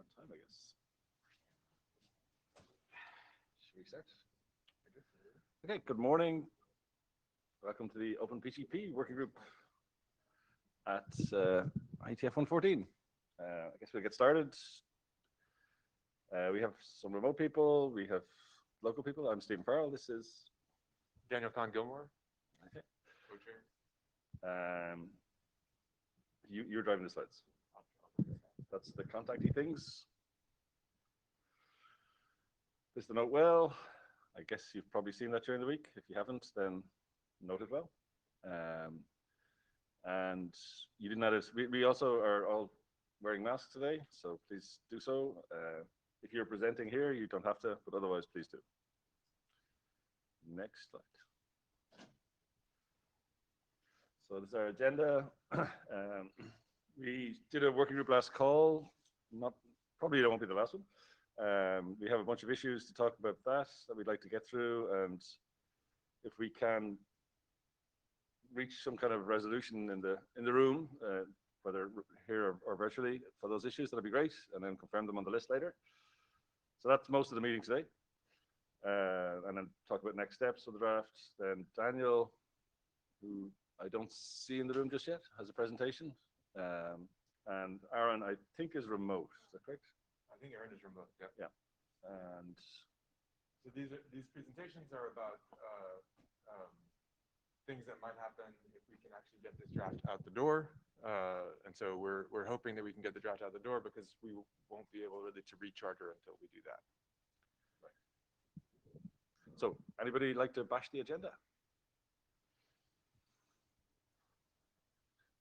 on time, I guess. Should we start? Okay, good morning. Welcome to the Openpgp working group at IETF 114. I guess we'll get started. We have some remote people, we have local people. I'm Stephen Farrell. This is Daniel Kahn-Gilmore. Okay. Co-chair. You're driving the slides. That's the contacty things. This is the note well. I guess you've probably seen that during the week. If you haven't, then note it well. And you didn't notice, we also are all wearing masks today, so please do so. If you're presenting here, you don't have to, but otherwise, please do. Next slide. So this is our agenda. We did a working group last call. Probably it won't be the last one. We have a bunch of issues to talk about that we'd like to get through, and if we can reach some kind of resolution in the room, whether here or virtually, for those issues, that'd be great, and then confirm them on the list later. So that's most of the meeting today, and then talk about next steps of the draft. Then Daniel, who I don't see in the room just yet, has a presentation, and Aaron, I think, is remote. Is that correct? I think Aaron is remote. Yeah. Yeah. And so these presentations are about things that might happen if we can actually get this draft out the door. And so we're hoping that we can get the draft out the door, because we won't be able really to recharge her until we do that. Right. So anybody like to bash the agenda?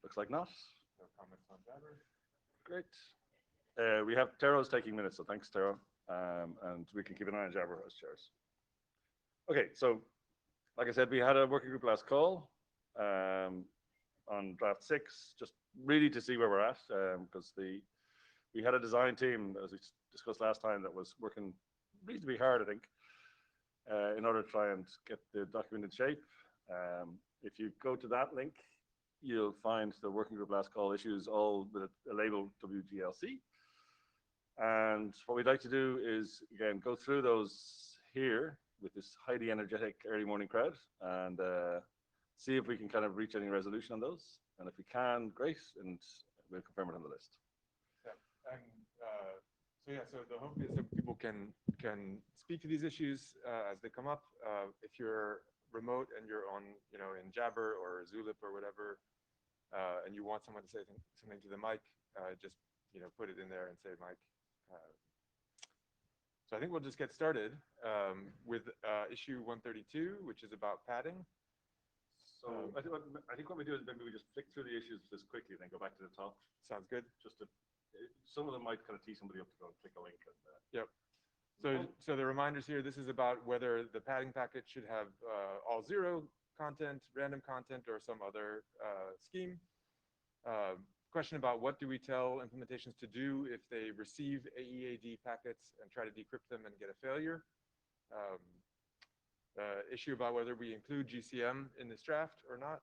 Looks like not. No comments on Jabber. Great. We have Tero's taking minutes, so thanks, Tero. And we can keep an eye on Jabber as chairs. Okay, so like I said, we had a working group last call on draft 6, just really to see where we're at, because we had a design team, as we discussed last time, that was working reasonably hard, I think, in order to try and get the document in shape. If you go to that link, you'll find the working group last call issues all with a label WGLC. And what we'd like to do is, again, go through those here with this highly energetic early morning crowd, and see if we can kind of reach any resolution on those. And if we can, great, and we'll confirm it on the list. Yeah, and so the hope is that people can speak to these issues as they come up. If you're remote and you're on, in Jabber or Zulip or whatever, and you want someone to say something to the mic, just put it in there and say mic. So I think we'll just get started with issue 132, which is about padding. So I think what we do is maybe we just flick through the issues just quickly, and then go back to the top. Sounds good. Just some of them might kind of tee somebody up to go and click a link. And, yep. So the reminders here, this is about whether the padding packet should have all 0 content, random content, or some other scheme. Question about what do we tell implementations to do if they receive AEAD packets and try to decrypt them and get a failure. Issue about whether we include GCM in this draft or not.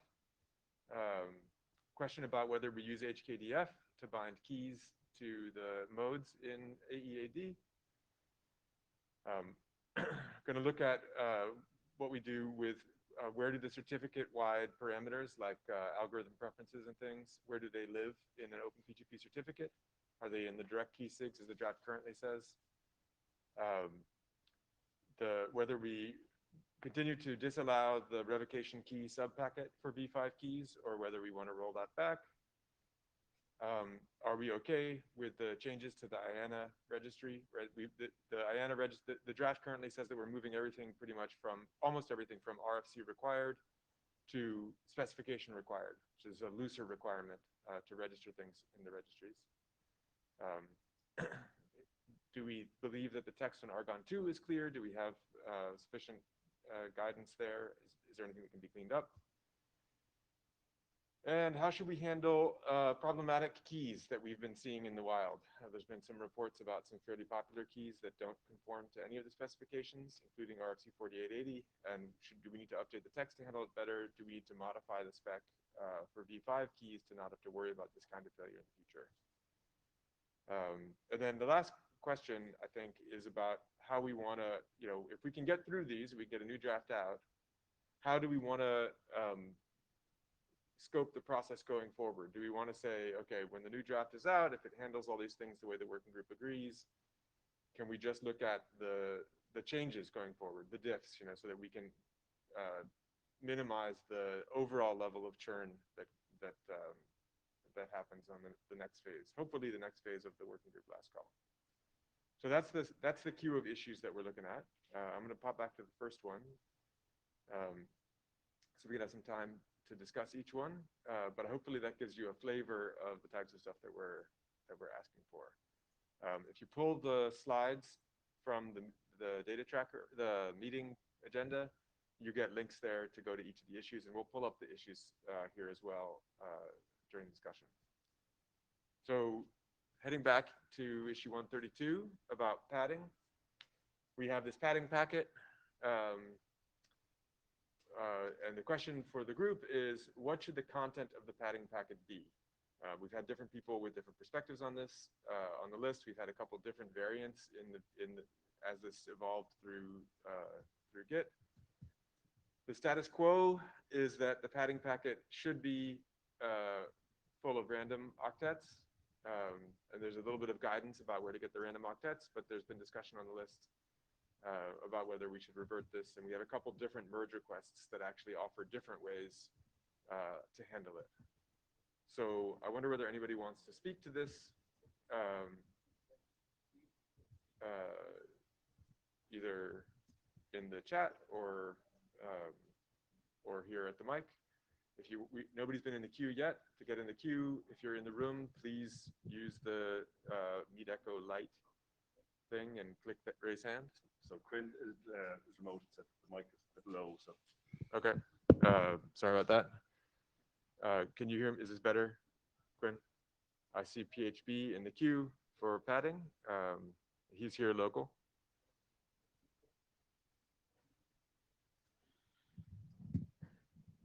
Question about whether we use HKDF to bind keys to the modes in AEAD. Going to look at what we do with where do the certificate-wide parameters, like algorithm preferences and things, where do they live in an Openpgp certificate? Are they in the direct key SIGs, as the draft currently says? Whether we continue to disallow the revocation key subpacket for V5 keys, or whether we want to roll that back. Are we okay with the changes to the IANA registry? Right? The IANA registry, the draft currently says that we're moving everything pretty much from, almost everything from RFC required to specification required, which is a looser requirement to register things in the registries. Do we believe that the text on Argon 2 is clear? Do we have sufficient guidance there? Is there anything that can be cleaned up? And how should we handle problematic keys that we've been seeing in the wild? There's been some reports about some fairly popular keys that don't conform to any of the specifications, including RFC 4880. And do we need to update the text to handle it better? Do we need to modify the spec for V5 keys to not have to worry about this kind of failure in the future? And then the last question, I think, is about how we want to, if we can get through these, we get a new draft out, how do we want to scope the process going forward? Do we want to say, okay, when the new draft is out, if it handles all these things the way the working group agrees, can we just look at the changes going forward, the diffs, so that we can minimize the overall level of churn that happens on the next phase, hopefully the next phase of the working group last call. So that's the queue of issues that we're looking at. I'm going to pop back to the first one, so we can have some time to discuss each one. But hopefully that gives you a flavor of the types of stuff that we're asking for. If you pull the slides from the data tracker, the meeting agenda, you get links there to go to each of the issues, and we'll pull up the issues here as well during discussion. So heading back to issue 132 about padding, we have this padding packet. And the question for the group is, what should the content of the padding packet be? We've had different people with different perspectives on this. On the list, we've had a couple different variants as this evolved through Git. The status quo is that the padding packet should be full of random octets. And there's a little bit of guidance about where to get the random octets, but there's been discussion on the list about whether we should revert this. And we have a couple different merge requests that actually offer different ways to handle it. So I wonder whether anybody wants to speak to this, either in the chat or here at the mic. If nobody's been in the queue yet, to get in the queue, if you're in the room, please use the Meet Echo Lite thing and click that raise hand. So Quinn is remote, so the mic is a bit low. So okay, sorry about that. Can you hear me? Is this better, Quinn? I see PHB in the queue for padding. He's here local.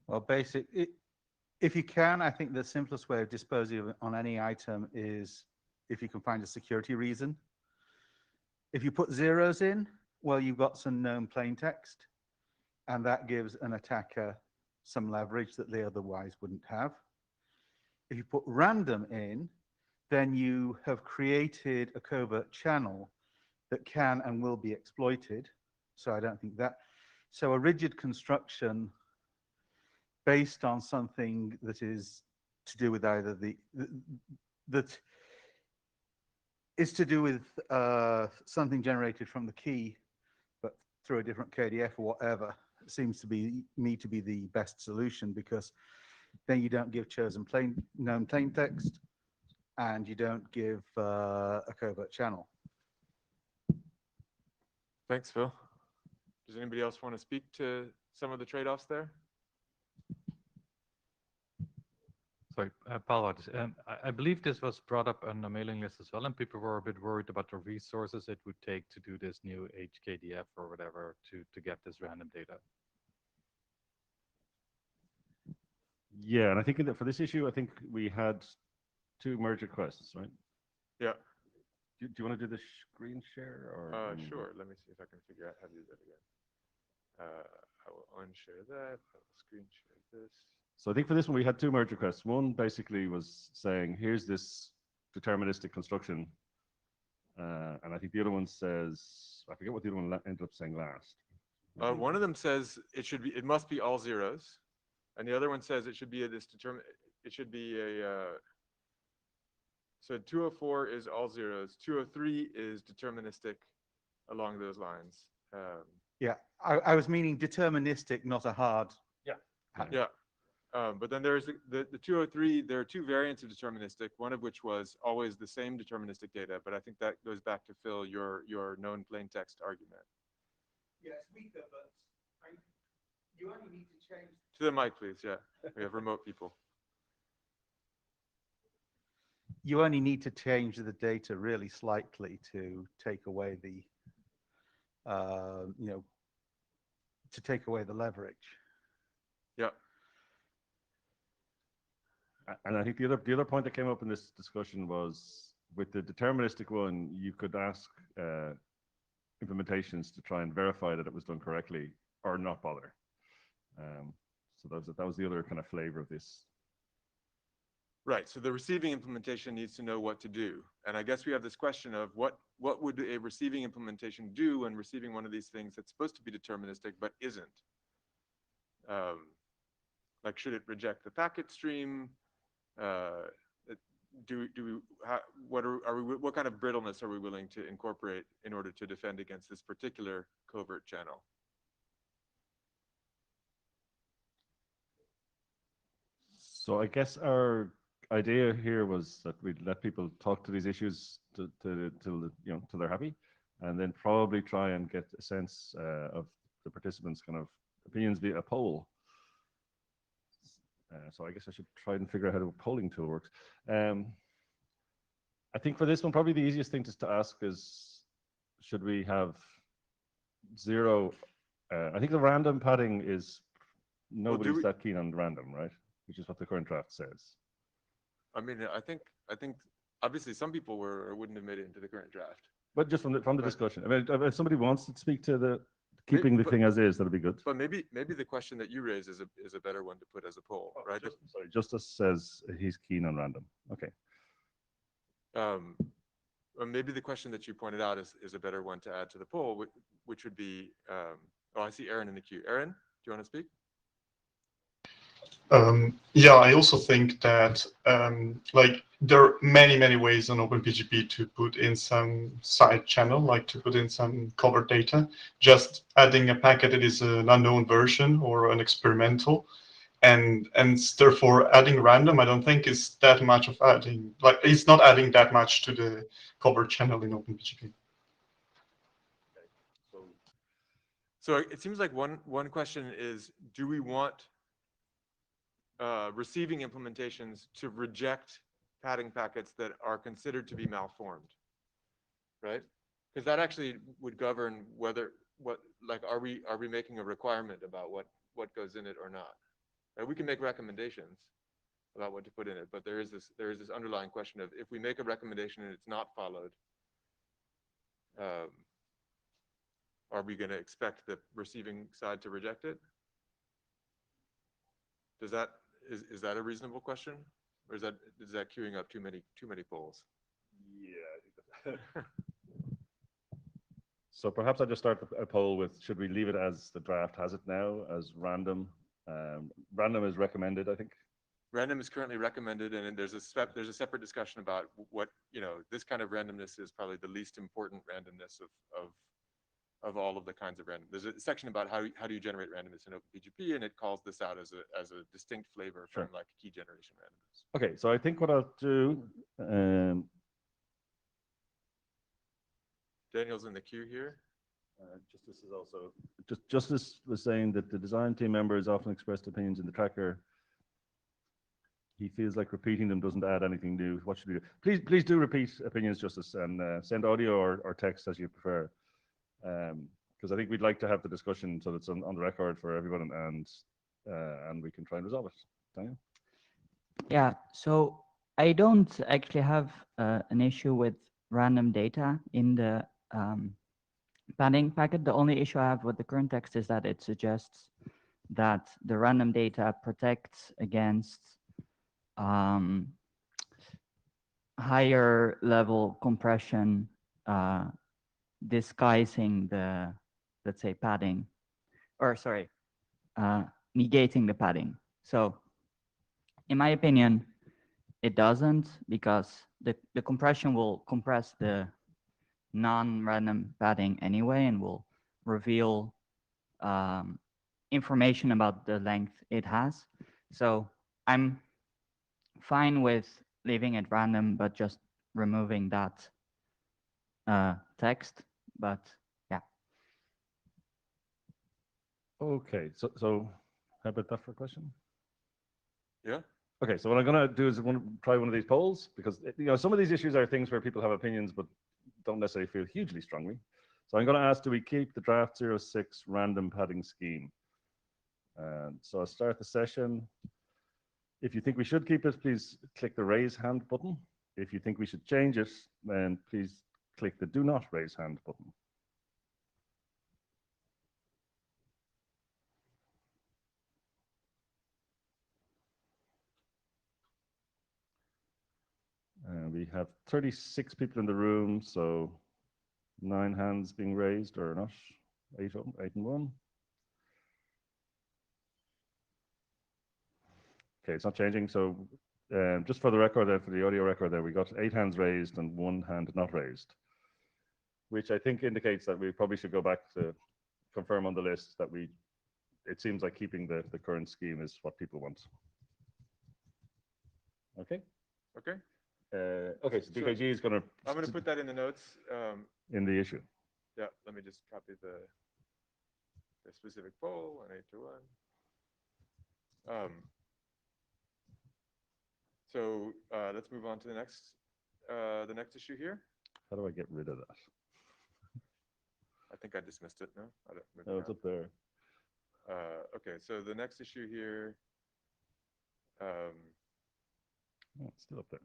Well, if you can, I think the simplest way of disposing on any item is if you can find a security reason. If you put zeros in, well, you've got some known plain text, and that gives an attacker some leverage that they otherwise wouldn't have. If you put random in, then you have created a covert channel that can and will be exploited. So I don't think that. So a rigid construction based on something that is to do with either that is to do with something generated from the key, but through a different KDF or whatever, seems to be the best solution, because then you don't give chosen known plain text, and you don't give a covert channel. Thanks, Phil. Does anybody else want to speak to some of the trade-offs there? Sorry, apologies. I believe this was brought up on the mailing list as well, and people were a bit worried about the resources it would take to do this new HKDF or whatever to get this random data. yeah, and I think for this issue, I think we had 2 merge requests, right? Yeah. Do you want to do the screen share or? Sure. Let me see if I can figure out how to do that again. I will unshare that. I will screen share this. So I think for this one, we had 2 merge requests. One basically was saying, here's this deterministic construction. And I think the other one says, I forget what the other one ended up saying last. One of them says it must be all zeros. And the other one says it should be so 204 is all zeros. 203 is deterministic along those lines. Yeah, I was meaning deterministic, not a hard. Yeah. Yeah. But then there's the 203, there are 2 variants of deterministic, one of which was always the same deterministic data, but I think that goes back to Phil, your known plain text argument. Yes, weaker, but you only need to change. To the mic, please, yeah. We have remote people. You only need to change the data really slightly to take away the, to take away the leverage. Yeah. And I think the other point that came up in this discussion was with the deterministic one, you could ask implementations to try and verify that it was done correctly or not bother. So that was the other kind of flavor of this. Right. So the receiving implementation needs to know what to do. And I guess we have this question of what would a receiving implementation do when receiving one of these things that's supposed to be deterministic but isn't? Like, should it reject the packet stream? What kind of brittleness are we willing to incorporate in order to defend against this particular covert channel? So I guess our idea here was that we'd let people talk to these issues till they're happy, and then probably try and get a sense of the participants' kind of opinions via a poll. So I guess I should try and figure out how a polling tool works. I think for this one, probably the easiest thing to ask is, should we have 0? I think the random padding is, nobody's that keen on random, right? Which is what the current draft says. I mean, I think obviously some people wouldn't have made it into the current draft. But just from the discussion, I mean, if somebody wants to speak to the keeping the thing as is, that'll be good. But maybe the question that you raise is a better one to put as a poll, right? Sorry, Justice says he's keen on random. Okay. Or maybe the question that you pointed out is a better one to add to the poll, which would be, oh, I see Aaron in the queue. Aaron, do you want to speak? Yeah, I also think that like there are many ways on Openpgp to put in some side channel, like to put in some covered data. Just adding a packet that is an unknown version or an experimental, and therefore adding random, I don't think is that much of adding. Like, it's not adding that much to the covered channel in Openpgp. So it seems like one question is, do we want receiving implementations to reject padding packets that are considered to be malformed, right? Because that actually would govern are we making a requirement about what goes in it or not? Right? We can make recommendations about what to put in it, but there is this underlying question of, if we make a recommendation and it's not followed, are we going to expect the receiving side to reject it? Is that a reasonable question, or is that queuing up too many polls? Yeah, I think that. So perhaps I just start a poll with, should we leave it as the draft has it now, as random? Random is recommended, I think. Random is currently recommended, and there's a separate discussion about what, this kind of randomness is probably the least important randomness of all of the kinds of random. There's a section about how do you generate randomness in Openpgp, and it calls this out as a distinct flavor from like key generation randomness. Okay, so I think what I'll do, Daniel's in the queue here. Justice is also, Justice was saying that the design team members often expressed opinions in the tracker. He feels like repeating them doesn't add anything new. What should we do? Please do repeat opinions, Justice, and send audio or text as you prefer. Because I think we'd like to have the discussion so that it's on the record for everyone, and we can try and resolve it. Daniel? Yeah, so I don't actually have an issue with random data in the padding packet. The only issue I have with the current text is that it suggests that the random data protects against higher level compression disguising the, let's say, padding, or sorry, negating the padding. So in my opinion, it doesn't, because the compression will compress the non-random padding anyway, and will reveal information about the length it has. So I'm fine with leaving it random, but just removing that text. But yeah. Okay, so how about that for a question? Yeah. Okay, so what I'm going to do is try one of these polls, because some of these issues are things where people have opinions but don't necessarily feel hugely strongly. So I'm going to ask, do we keep the draft 06 random padding scheme? So I'll start the session. If you think we should keep it, please click the raise hand button. If you think we should change it, then please click the do not raise hand button. We have 36 people in the room, so 9 hands being raised or not. 8 and 1. Okay, it's not changing. So just for the record there, for the audio record there, we got 8 hands raised and 1 hand not raised, which I think indicates that we probably should go back to confirm on the list that it seems like keeping the current scheme is what people want. Okay. Okay. Okay, so DKG is going to. I'm going to put that in the notes. In the issue. Yeah, let me just copy the specific poll and 8 to 1. So let's move on to the next issue here. How do I get rid of that? I think I dismissed it. No, I don't. No, it's up there. Okay, so the next issue here. Oh, it's still up there.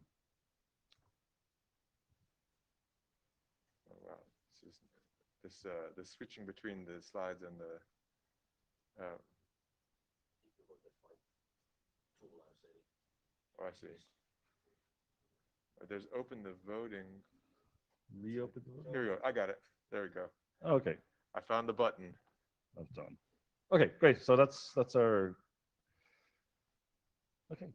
Oh wow, this switching between the slides and the. Oh, I see. There's open the voting. Reopen the voting. Here we go. I got it. There we go. Okay. I found the button. That's done. Okay, great. So that's our. Okay.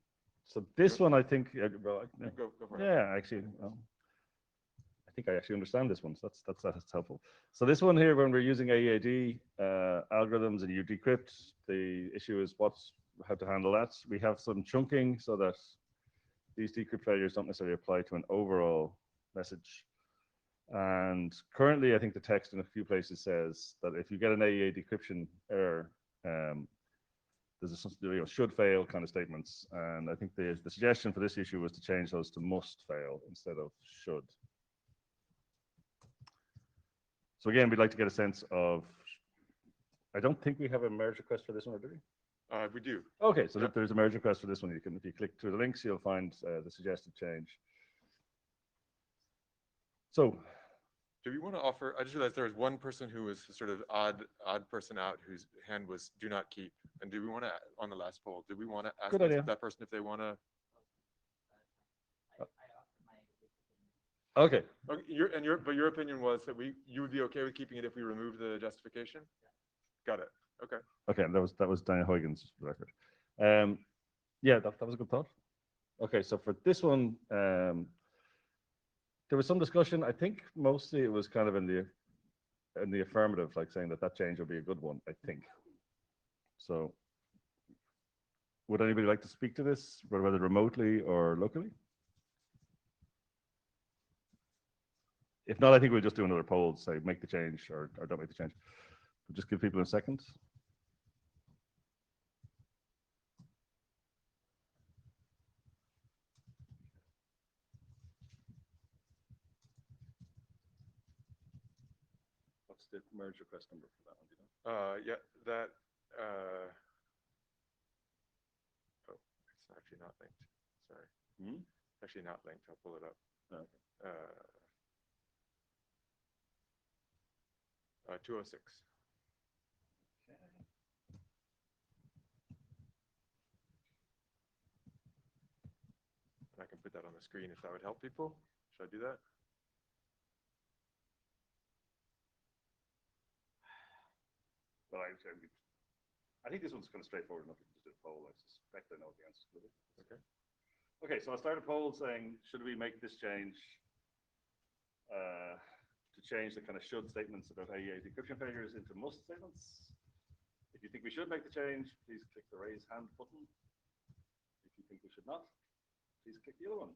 So this one, I think. Well, Go for it. yeah, actually, I think I actually understand this one. So that's helpful. So this one here, when we're using AED algorithms and you decrypt, the issue is how to handle that. We have some chunking so that these decrypt failures don't necessarily apply to an overall message. And currently, I think the text in a few places says that if you get an AEA decryption error, there's a should fail kind of statements. And I think the suggestion for this issue was to change those to must fail instead of should. So again, we'd like to get a sense of, I don't think we have a merge request for this one, or do we? We do. Okay, so there's a merge request for this one. If you click through the links, you'll find the suggested change. So, do we want to offer? I just realized there was one person who was sort of odd person out whose hand was do not keep. And do we want to, on the last poll, do we want to ask that person if they want to? Okay. Okay. But your opinion was that you would be okay with keeping it if we remove the justification. Got it. Okay. Okay, that was Daniel Huygens' record. Yeah, that was a good thought. Okay, so for this one, there was some discussion. I think mostly it was kind of in the affirmative, like saying that change would be a good one, I think. So would anybody like to speak to this, whether remotely or locally? If not, I think we'll just do another poll, say make the change or don't make the change. We'll just give people a second. What's the merge request number for that one? Do you know? Yeah, that. Oh, it's actually not linked. Sorry. It's actually not linked. I'll pull it up. Okay. 206. And I can put that on the screen if that would help people. Should I do that? Well, I think this one's kind of straightforward enough. You can just do a poll. I suspect I know the answer to it. Okay. Okay, so I started a poll saying, should we make this change to change the kind of should statements about AEA decryption failures into must statements? If you think we should make the change, please click the raise hand button. If you think we should not, please click the other one.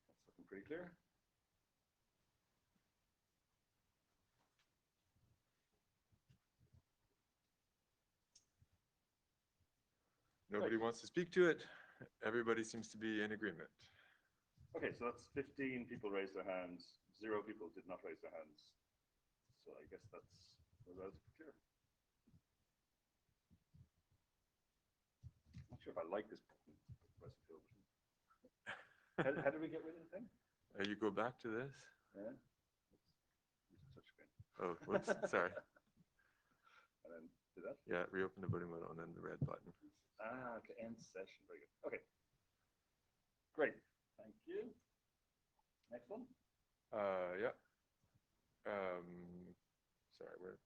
That's looking pretty clear. Nobody wants to speak to it. Everybody seems to be in agreement. Okay, so that's 15 people raised their hands. 0 people did not raise their hands. So I guess that's relatively clear. sure if I like this. How did we get rid of the thing? You go back to this. Yeah. Oh, whoops, sorry. And then do that. Yeah, reopen the voting window and then the red button. Ah, okay, end session. Very good. Okay. Great. Thank you. Next one. Yeah. Sorry, we're at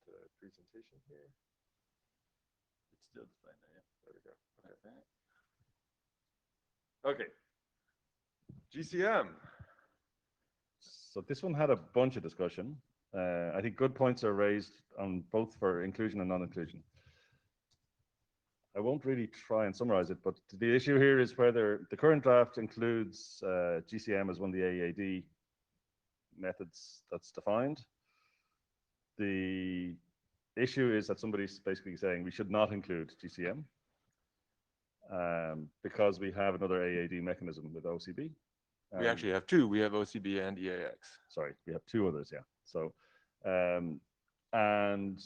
the presentation here. It's still displaying there, yeah. There we go. Okay. GCM. So this one had a bunch of discussion. I think good points are raised on both for inclusion and non-inclusion. I won't really try and summarize it, but the issue here is whether the current draft includes GCM as one of the AEAD methods that's defined. The issue is that somebody's basically saying we should not include GCM because we have another AEAD mechanism with OCB. We actually have two. We have OCB and EAX. Sorry, we have two others, yeah. So, and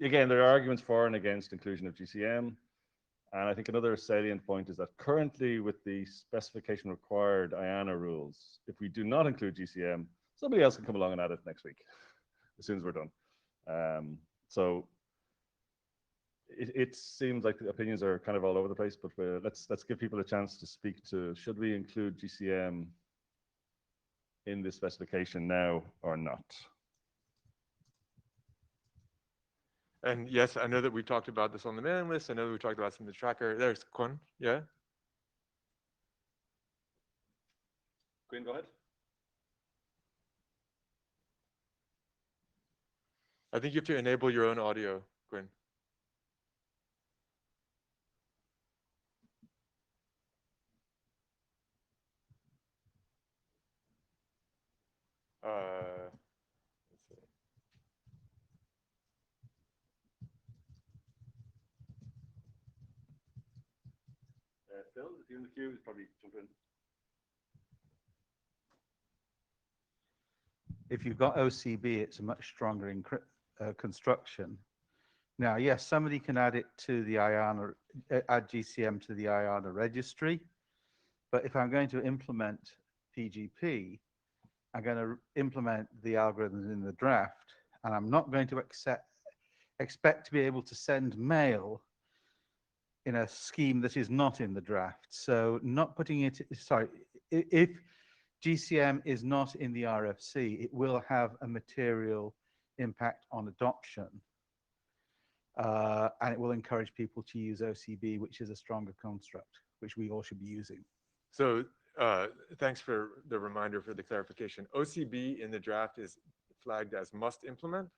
again, there are arguments for and against inclusion of GCM. And I think another salient point is that currently with the specification required IANA rules, if we do not include GCM, somebody else can come along and add it next week, as soon as we're done. So it seems like the opinions are kind of all over the place, but let's give people a chance to speak to, should we include GCM in this specification now or not? And yes, I know that we talked about this on the mailing list. I know that we talked about some of the tracker. There's Kwon, yeah? Quinn, go ahead. I think you have to enable your own audio, Quinn. Let's see. Phil, if you're in the queue, probably jump in. If you've got OCB, it's a much stronger construction. Now, yes, somebody can add it to the IANA, add GCM to the IANA registry. But if I'm going to implement PGP, I'm going to implement the algorithms in the draft, and I'm not going to expect to be able to send mail in a scheme that is not in the draft. So not putting it, sorry, if GCM is not in the RFC, it will have a material impact on adoption. And it will encourage people to use OCB, which is a stronger construct, which we all should be using. So thanks for the reminder, for the clarification. OCB in the draft is flagged as must implement,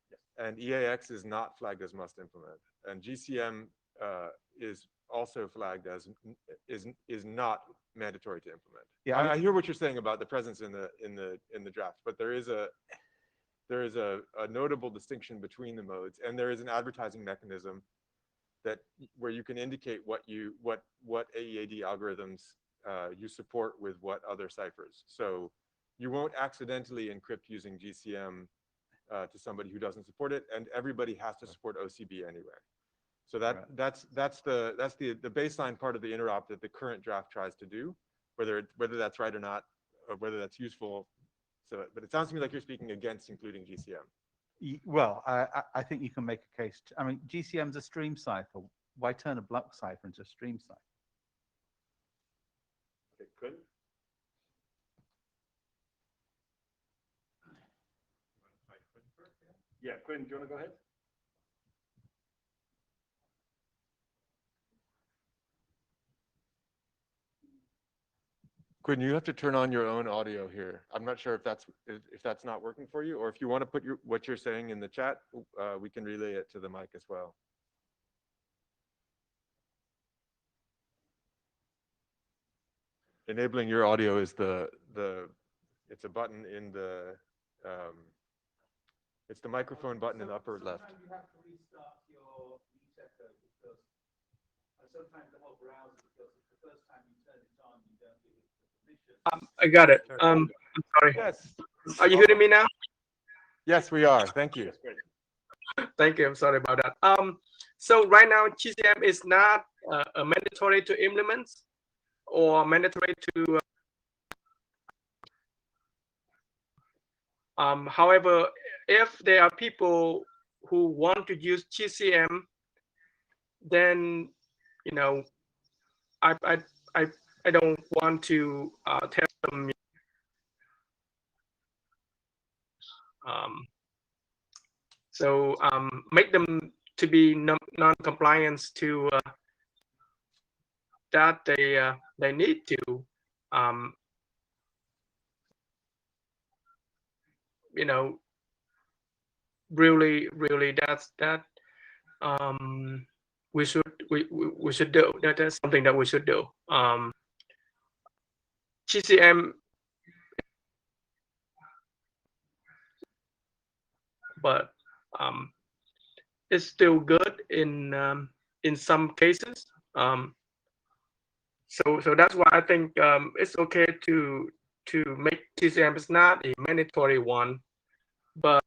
yes, and EAX is not flagged as must implement. And GCM is also flagged as is not mandatory to implement. Yeah, I hear what you're saying about the presence in the draft, but there is a notable distinction between the modes, and there is an advertising mechanism that where you can indicate what AEAD algorithms you support with what other ciphers. So you won't accidentally encrypt using GCM to somebody who doesn't support it, and everybody has to support OCB anyway. So that's the baseline part of the interop that the current draft tries to do, whether that's right or not, or whether that's useful. So, but it sounds to me like you're speaking against including GCM. Well, I think you can make a case. I mean, GCM is a stream cipher. Why turn a block cipher into a stream cipher? Okay, Quinn? Yeah, Quinn, do you want to go ahead? Quinn, you have to turn on your own audio here. I'm not sure if that's not working for you, or if you want to put what you're saying in the chat, we can relay it to the mic as well. Enabling your audio is it's a button in the it's the microphone button in the upper left. Sometimes you have to restart your IETF because sometimes the whole browser, because it's the first time you turn it on, you don't give it permission. I got it. I'm sorry. Yes. Are you hearing me now? Yes, we are. Thank you. Thank you. I'm sorry about that. So right now, GCM is not mandatory to implement or mandatory to. However, if there are people who want to use GCM, then I don't want to tell them. So make them to be non-compliant to that they need to really that's that we should do. That's something that we should do. GCM, but it's still good in some cases. So that's why I think it's okay to make GCM is not a mandatory one, but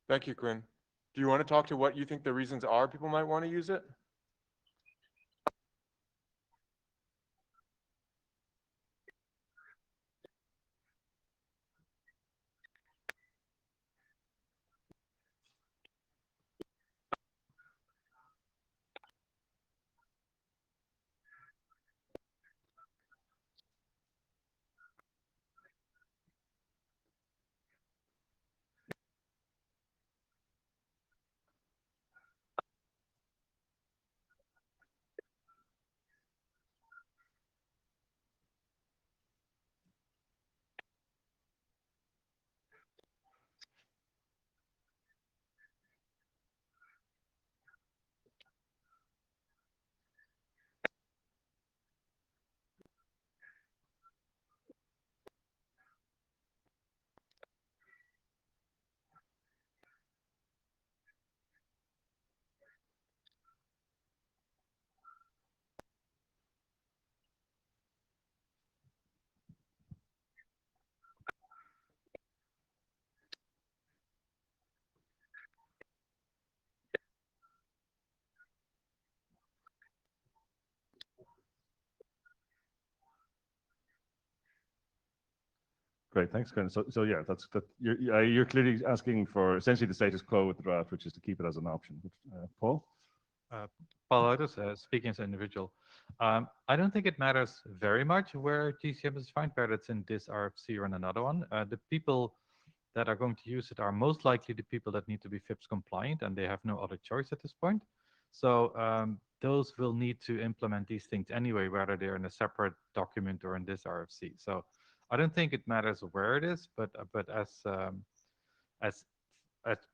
Thank you, Quinn. Do you want to talk to what you think the reasons are people might want to use it? Great, thanks, Ken. So yeah, you're clearly asking for essentially the status quo with the draft, which is to keep it as an option. Paul? Paul, I just speaking as an individual, I don't think it matters very much where GCM is defined, whether it's in this RFC or in another one. The people that are going to use it are most likely the people that need to be FIPS compliant, and they have no other choice at this point. So those will need to implement these things anyway, whether they're in a separate document or in this RFC. So I don't think it matters where it is, but as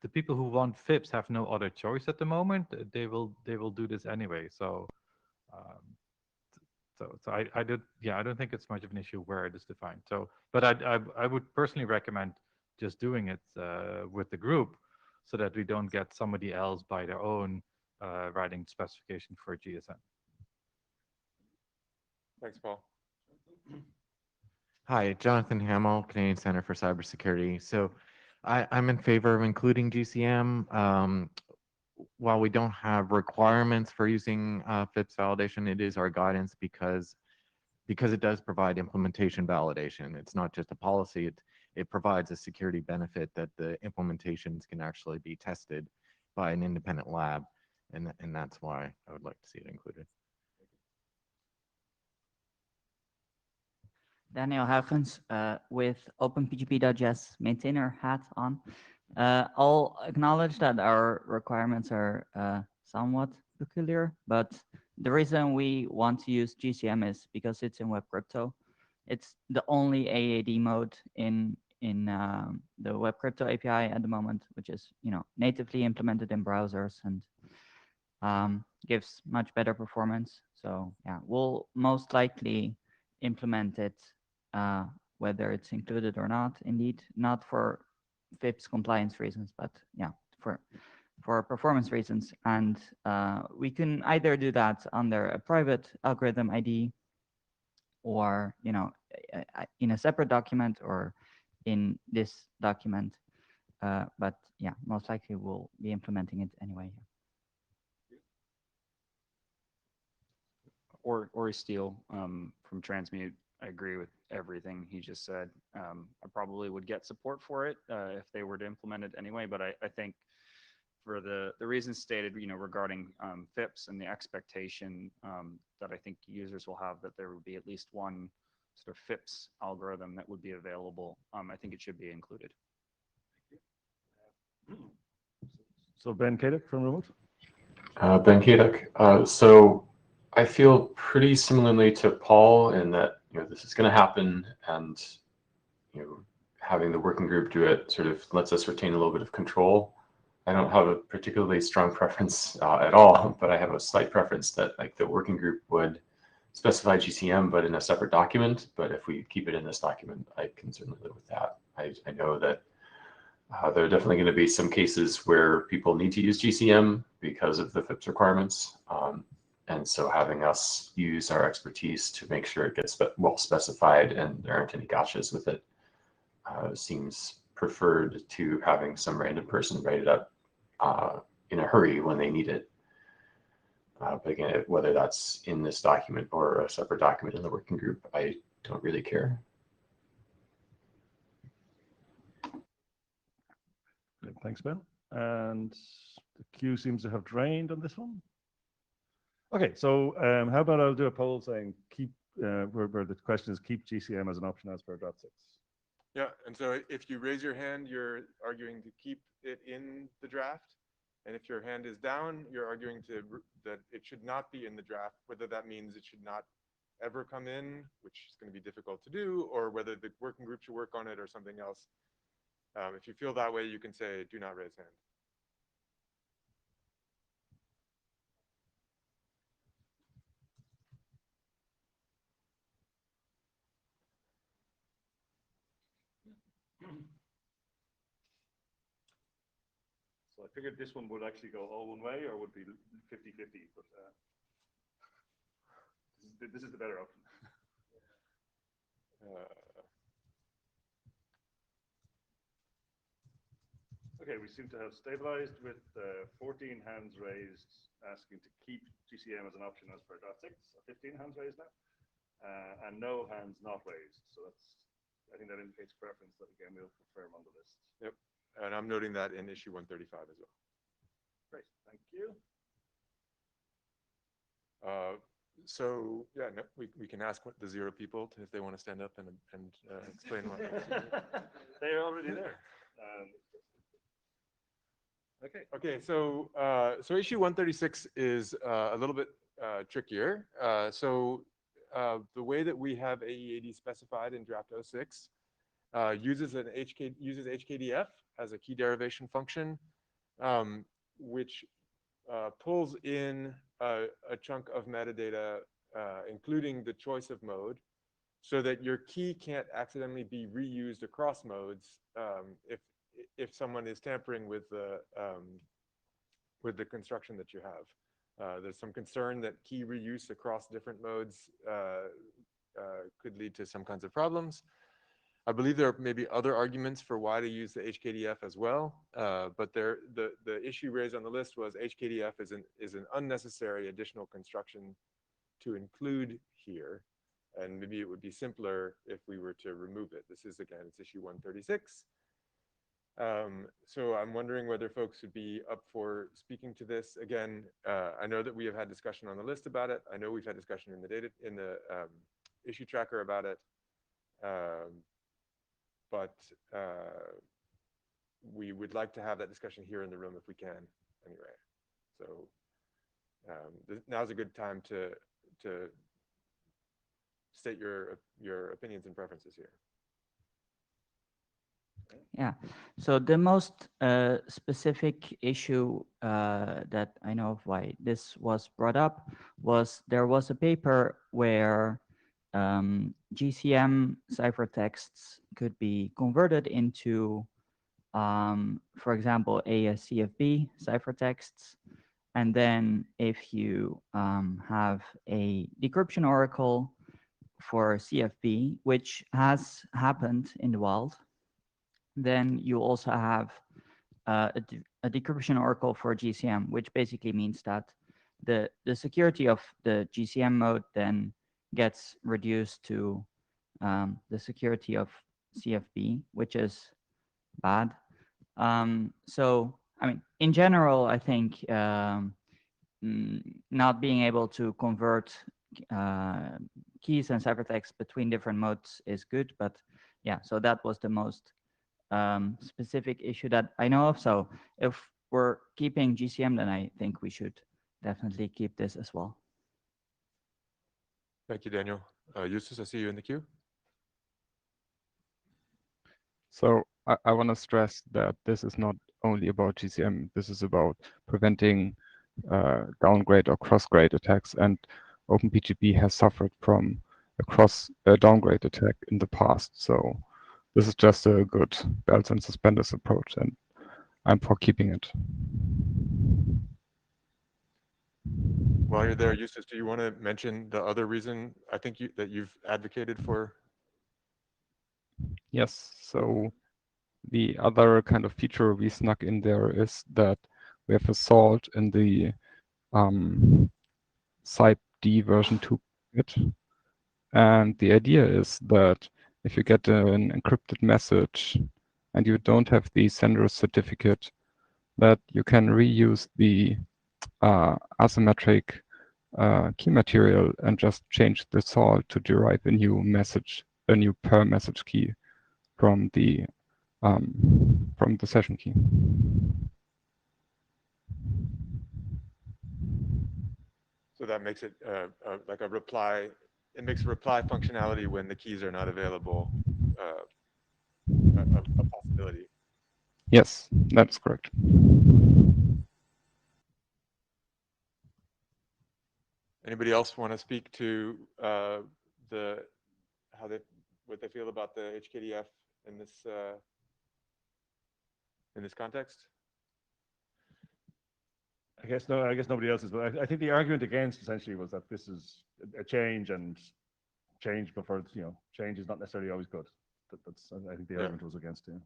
the people who want FIPS have no other choice at the moment, they will do this anyway. So I don't think it's much of an issue where it is defined. So, but I would personally recommend just doing it with the group, so that we don't get somebody else by their own writing specification for GSM. Thanks, Paul. Hi, Jonathan Hamill, Canadian Center for Cybersecurity. So I'm in favor of including GCM. While we don't have requirements for using FIPS validation, it is our guidance because it does provide implementation validation. It's not just a policy, it provides a security benefit that the implementations can actually be tested by an independent lab. And that's why I would like to see it included. Daniel Huigens, with Openpgp.js maintainer hat on. I'll acknowledge that our requirements are somewhat peculiar, but the reason we want to use GCM is because it's in web crypto. It's the only AAD mode in the web crypto API at the moment, which is natively implemented in browsers and gives much better performance. So yeah, we'll most likely implement it whether it's included or not. Indeed, not for FIPS compliance reasons, but yeah, for for performance reasons. And we can either do that under a private algorithm ID, or in a separate document, or in this document. But yeah, most likely we'll be implementing it anyway. Or Steele from Transmute. I agree with everything he just said. I probably would get support for it if they were to implement it anyway, but I think for the reasons stated, regarding FIPS and the expectation that I think users will have, that there would be at least one sort of FIPS algorithm that would be available, I think it should be included. So Ben Kadek from Remote. Ben Kadek. So I feel pretty similarly to Paul in that this is going to happen, and having the working group do it sort of lets us retain a little bit of control. I don't have a particularly strong preference at all, but I have a slight preference that like the working group would specify GCM, but in a separate document. But if we keep it in this document, I can certainly live with that. I know that there are definitely going to be some cases where people need to use GCM because of the FIPS requirements. And so having us use our expertise to make sure it gets well specified and there aren't any gotchas with it seems preferred to having some random person write it up in a hurry when they need it. But again, whether that's in this document or a separate document in the working group, I don't really care. Good, thanks, Ben. And the queue seems to have drained on this one. Okay, so how about I'll do a poll saying keep, where the question is keep GCM as an option as per .6. Yeah, and so if you raise your hand, you're arguing to keep it in the draft. And if your hand is down, you're arguing that it should not be in the draft, whether that means it should not ever come in, which is going to be difficult to do, or whether the working group should work on it or something else. If you feel that way, you can say, do not raise hand. So I figured this one would actually go all one way or would be 50-50, but this is the better option. Okay, we seem to have stabilized with 14 hands raised asking to keep GCM as an option as per .6, 15 hands raised now, and no hands not raised. So I think that indicates preference that again we'll confirm on the list. Yep, and I'm noting that in issue 135 as well. Great, thank you. So yeah, no, we can ask the 0 people if they want to stand up and explain what. They are already there. Okay. So so issue 136 is a little bit trickier. So the way that we have AEAD specified in draft 06 uses HKDF as a key derivation function, which pulls in a chunk of metadata, including the choice of mode, so that your key can't accidentally be reused across modes if someone is tampering with the construction that you have. There's some concern that key reuse across different modes could lead to some kinds of problems. I believe there may be other arguments for why to use the HKDF as well, but the issue raised on the list was HKDF is an unnecessary additional construction to include here, and maybe it would be simpler if we were to remove it. This is, again, it's issue 136. So I'm wondering whether folks would be up for speaking to this. Again, I know that we have had discussion on the list about it. I know we've had discussion in the issue tracker about it. But we would like to have that discussion here in the room if we can, anyway. So now's a good time to state your opinions and preferences here. Yeah, so the most specific issue that I know of why this was brought up was there was a paper where GCM ciphertexts could be converted into for example, ASCFB ciphertexts. And then if you have a decryption oracle for CFB, which has happened in the wild, then you also have a decryption oracle for GCM, which basically means that the security of the GCM mode then gets reduced to the security of CFB, which is bad. So, I mean, in general, I think not being able to convert keys and ciphertext between different modes is good, but yeah, so that was the most specific issue that I know of. So if we're keeping GCM, then I think we should definitely keep this as well. Thank you, Daniel. Eustace, I see you in the queue. So I want to stress that this is not only about GCM. This is about preventing downgrade or cross-grade attacks. And Openpgp has suffered from a downgrade attack in the past. So this is just a good belts and suspenders approach, and I'm for keeping it. While you're there, Eustace, do you want to mention the other reason I think that you've advocated for? Yes, so the other kind of feature we snuck in there is that we have a salt in the CypD version 2 packet. And the idea is that if you get an encrypted message and you don't have the sender's certificate, that you can reuse the asymmetric key material and just change the salt to derive a new message, a new per message key from the session key. So that makes it like a reply. It makes reply functionality when the keys are not available a possibility. Yes, that's correct. Anybody else want to speak to what they feel about the HKDF in this context? I guess nobody else is, but I think the argument against essentially was that this is a change, and change before, change is not necessarily always good. That's I think the argument was against it.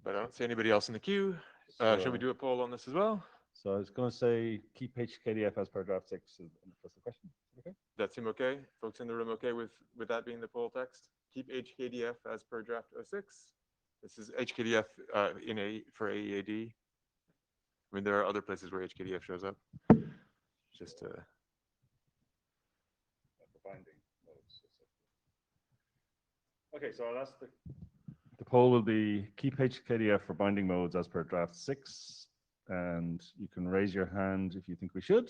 But I don't see anybody else in the queue. Should we do a poll on this as well? So I was going to say keep HKDF as per draft 6. That's the question. Okay. That seem okay? Folks in the room okay with that being the poll text? Keep HKDF as per draft 06. This is HKDF for AEAD. I mean, there are other places where HKDF shows up. Just Okay, so I'll ask the poll will be keep HKDF for binding modes as per draft 6, and you can raise your hand if you think we should,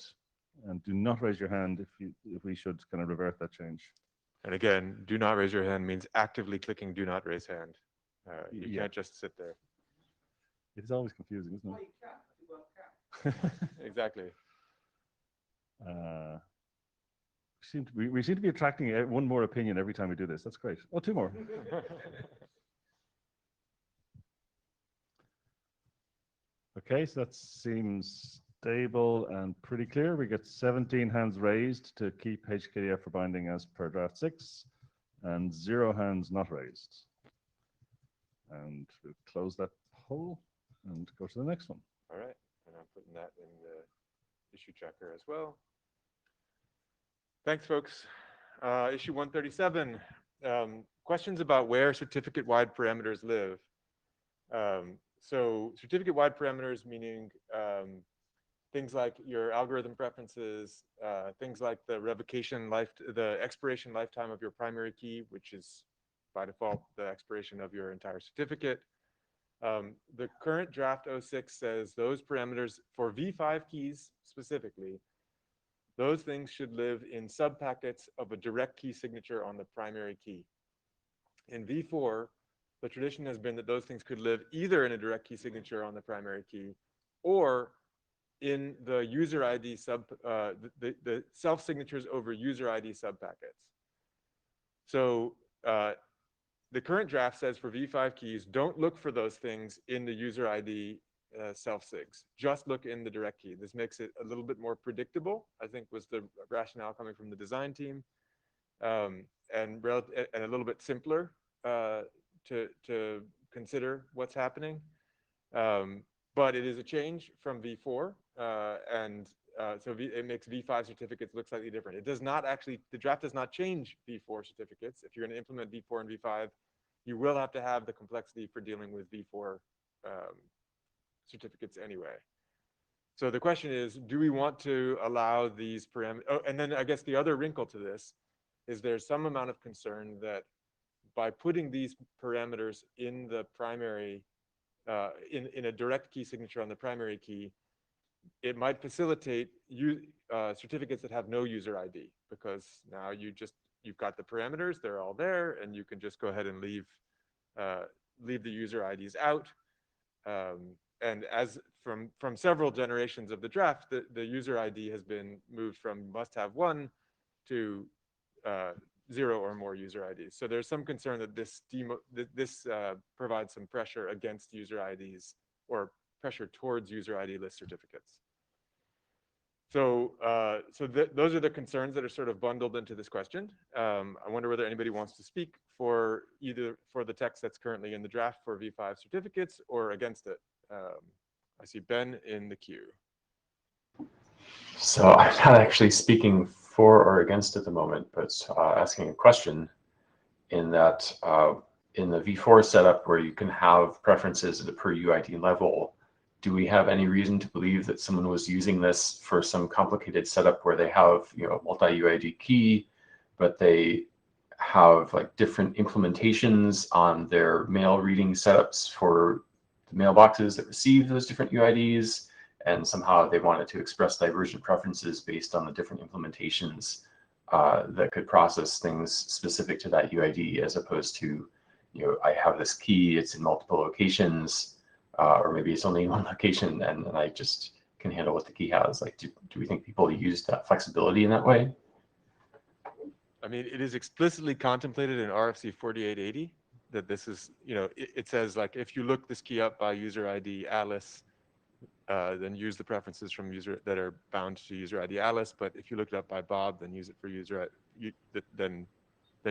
and do not raise your hand if we should kind of revert that change. And again, do not raise your hand means actively clicking do not raise hand. You can't just sit there. It's always confusing, isn't it? Exactly. We seem to be attracting one more opinion every time we do this. That's great. Oh, 2 more. Okay, so that seems stable and pretty clear. We get 17 hands raised to keep HKDF for binding as per draft 6, and 0 hands not raised. And we'll close that poll and go to the next one. All right, and I'm putting that in the issue tracker as well. Thanks, folks. Issue 137, questions about where certificate-wide parameters live. So certificate-wide parameters meaning things like your algorithm preferences, things like the expiration lifetime of your primary key, which is by default the expiration of your entire certificate. The current draft 06 says those parameters for V5 keys specifically, those things should live in subpackets of a direct key signature on the primary key. In V4, the tradition has been that those things could live either in a direct key signature on the primary key or in the user ID the self signatures over user ID subpackets. So the current draft says for v5 keys, don't look for those things in the user ID self-sigs. Just look in the direct key. This makes it a little bit more predictable, I think was the rationale coming from the design team, and a little bit simpler to consider what's happening. But it is a change from v4, so it makes v5 certificates look slightly different. It does not actually, the draft does not change v4 certificates. If you're going to implement v4 and v5, you will have to have the complexity for dealing with v4 certificates anyway. So the question is, do we want to allow these parameters? Oh, and then I guess the other wrinkle to this is there's some amount of concern that by putting these parameters in the primary, in a direct key signature on the primary key, it might facilitate certificates that have no user ID, because now you've got the parameters, they're all there, and you can just go ahead and leave the user IDs out. And as from several generations of the draft, the user ID has been moved from must have 1 to 0 or more user IDs. So there's some concern that this provides some pressure against user IDs, or pressure towards user ID list certificates. So those are the concerns that are sort of bundled into this question. I wonder whether anybody wants to speak for either for the text that's currently in the draft for v5 certificates or against it. I see Ben in the queue. So I'm not actually speaking for or against at the moment, but asking a question in that in the v4 setup where you can have preferences at the per UID level, do we have any reason to believe that someone was using this for some complicated setup where they have, you know, a multi-UID key, but they have like different implementations on their mail reading setups for the mailboxes that receive those different UIDs, and somehow they wanted to express divergent preferences based on the different implementations that could process things specific to that UID, as opposed to, you know, I have this key, it's in multiple locations, or maybe it's only in one location, and I just can handle what the key has. Like, do we think people use that flexibility in that way? I mean, it is explicitly contemplated in RFC 4880 that this is, you know, it says like, if you look this key up by user ID Alice, then use the preferences from user that are bound to user ID Alice. But if you look it up by Bob, then use it for user, then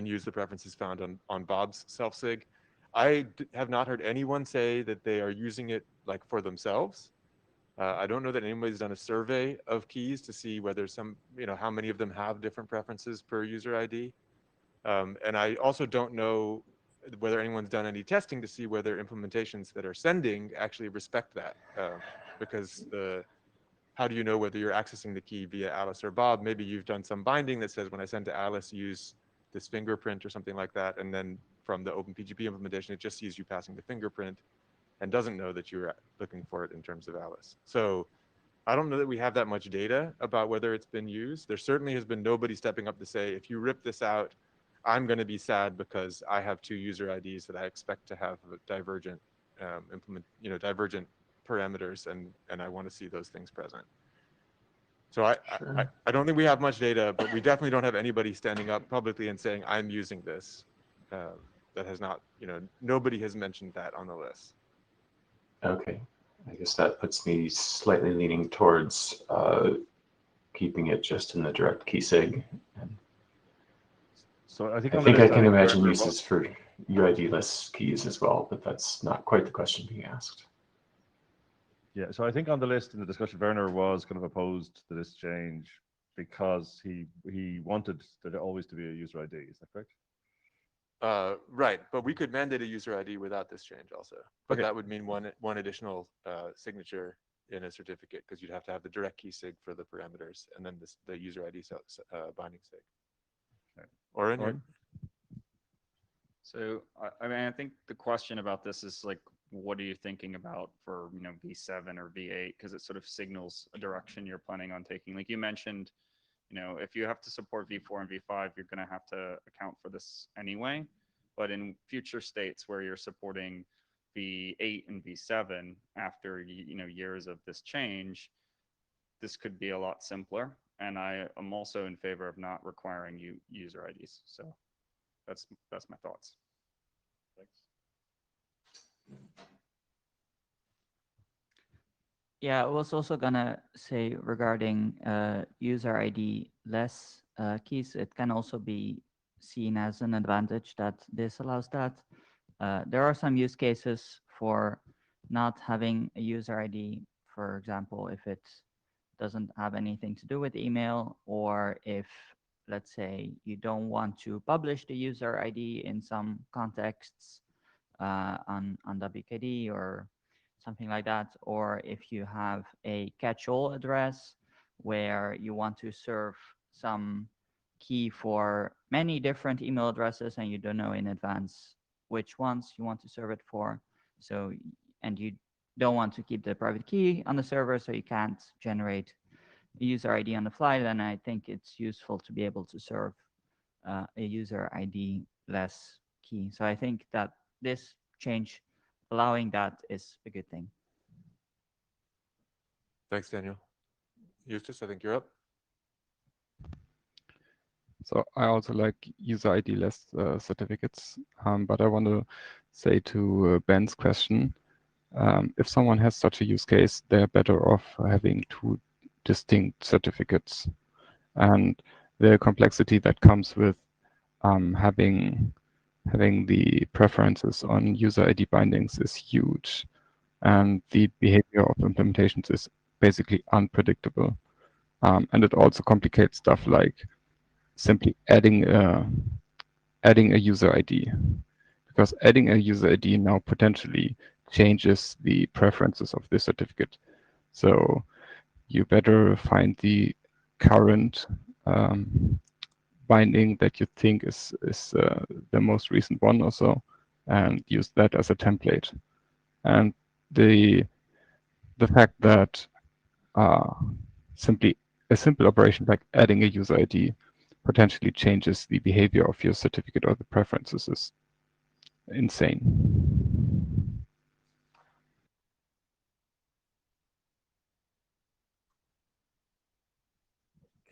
use the preferences found on Bob's self-sig. I have not heard anyone say that they are using it like for themselves. I don't know that anybody's done a survey of keys to see whether some, you know, how many of them have different preferences per user ID. And I also don't know whether anyone's done any testing to see whether implementations that are sending actually respect that. Because how do you know whether you're accessing the key via Alice or Bob? Maybe you've done some binding that says when I send to Alice, use this fingerprint or something like that. And then from the Openpgp implementation, it just sees you passing the fingerprint and doesn't know that you're looking for it in terms of Alice. So I don't know that we have that much data about whether it's been used. There certainly has been nobody stepping up to say, if you rip this out, I'm going to be sad because I have 2 user IDs that I expect to have divergent divergent parameters, and I want to see those things present. So I don't think we have much data, but we definitely don't have anybody standing up publicly and saying, I'm using this. That has not, you know, nobody has mentioned that on the list. Okay, I guess that puts me slightly leaning towards keeping it just in the direct key sig. So I think I can imagine uses for UID-less keys as well, but that's not quite the question being asked. Yeah, so I think on the list in the discussion, Werner was kind of opposed to this change because he wanted there always to be a user ID. Is that correct? Right, but we could mandate a user ID without this change also. But Okay. that would mean one additional signature in a certificate, because you'd have to have the direct key sig for the parameters and then the user ID binding sig. Okay. Or in Oren? So, I mean, I think the question about this is like, what are you thinking about for, you know, V7 or V8? Because it sort of signals a direction you're planning on taking. Like you mentioned, you know, if you have to support V4 and V5, you're going to have to account for this anyway. But in future states where you're supporting V8 and V7 after, you know, years of this change, this could be a lot simpler. And I am also in favor of not requiring user IDs. So that's my thoughts. Thanks. Yeah, I was also gonna say regarding user ID less keys, it can also be seen as an advantage that this allows that. There are some use cases for not having a user ID, for example, if it doesn't have anything to do with email, or if, let's say, you don't want to publish the user ID in some contexts on WKD or something like that, or if you have a catch-all address where you want to serve some key for many different email addresses and you don't know in advance which ones you want to serve it for. So, and you don't want to keep the private key on the server, so you can't generate a user ID on the fly, then I think it's useful to be able to serve a user ID less key. So I think that this change, allowing that, is a good thing. Thanks, Daniel. Eustace, I think you're up. So I also like user ID less certificates, but I want to say to Ben's question, if someone has such a use case, they're better off having two distinct certificates. And the complexity that comes with having the preferences on user ID bindings is huge. And the behavior of implementations is basically unpredictable. And it also complicates stuff like simply adding a user ID, because adding a user ID now potentially changes the preferences of the certificate. So you better find the current binding that you think is the most recent one or so, and use that as a template. And the fact that simply a simple operation like adding a user ID potentially changes the behavior of your certificate or the preferences is insane.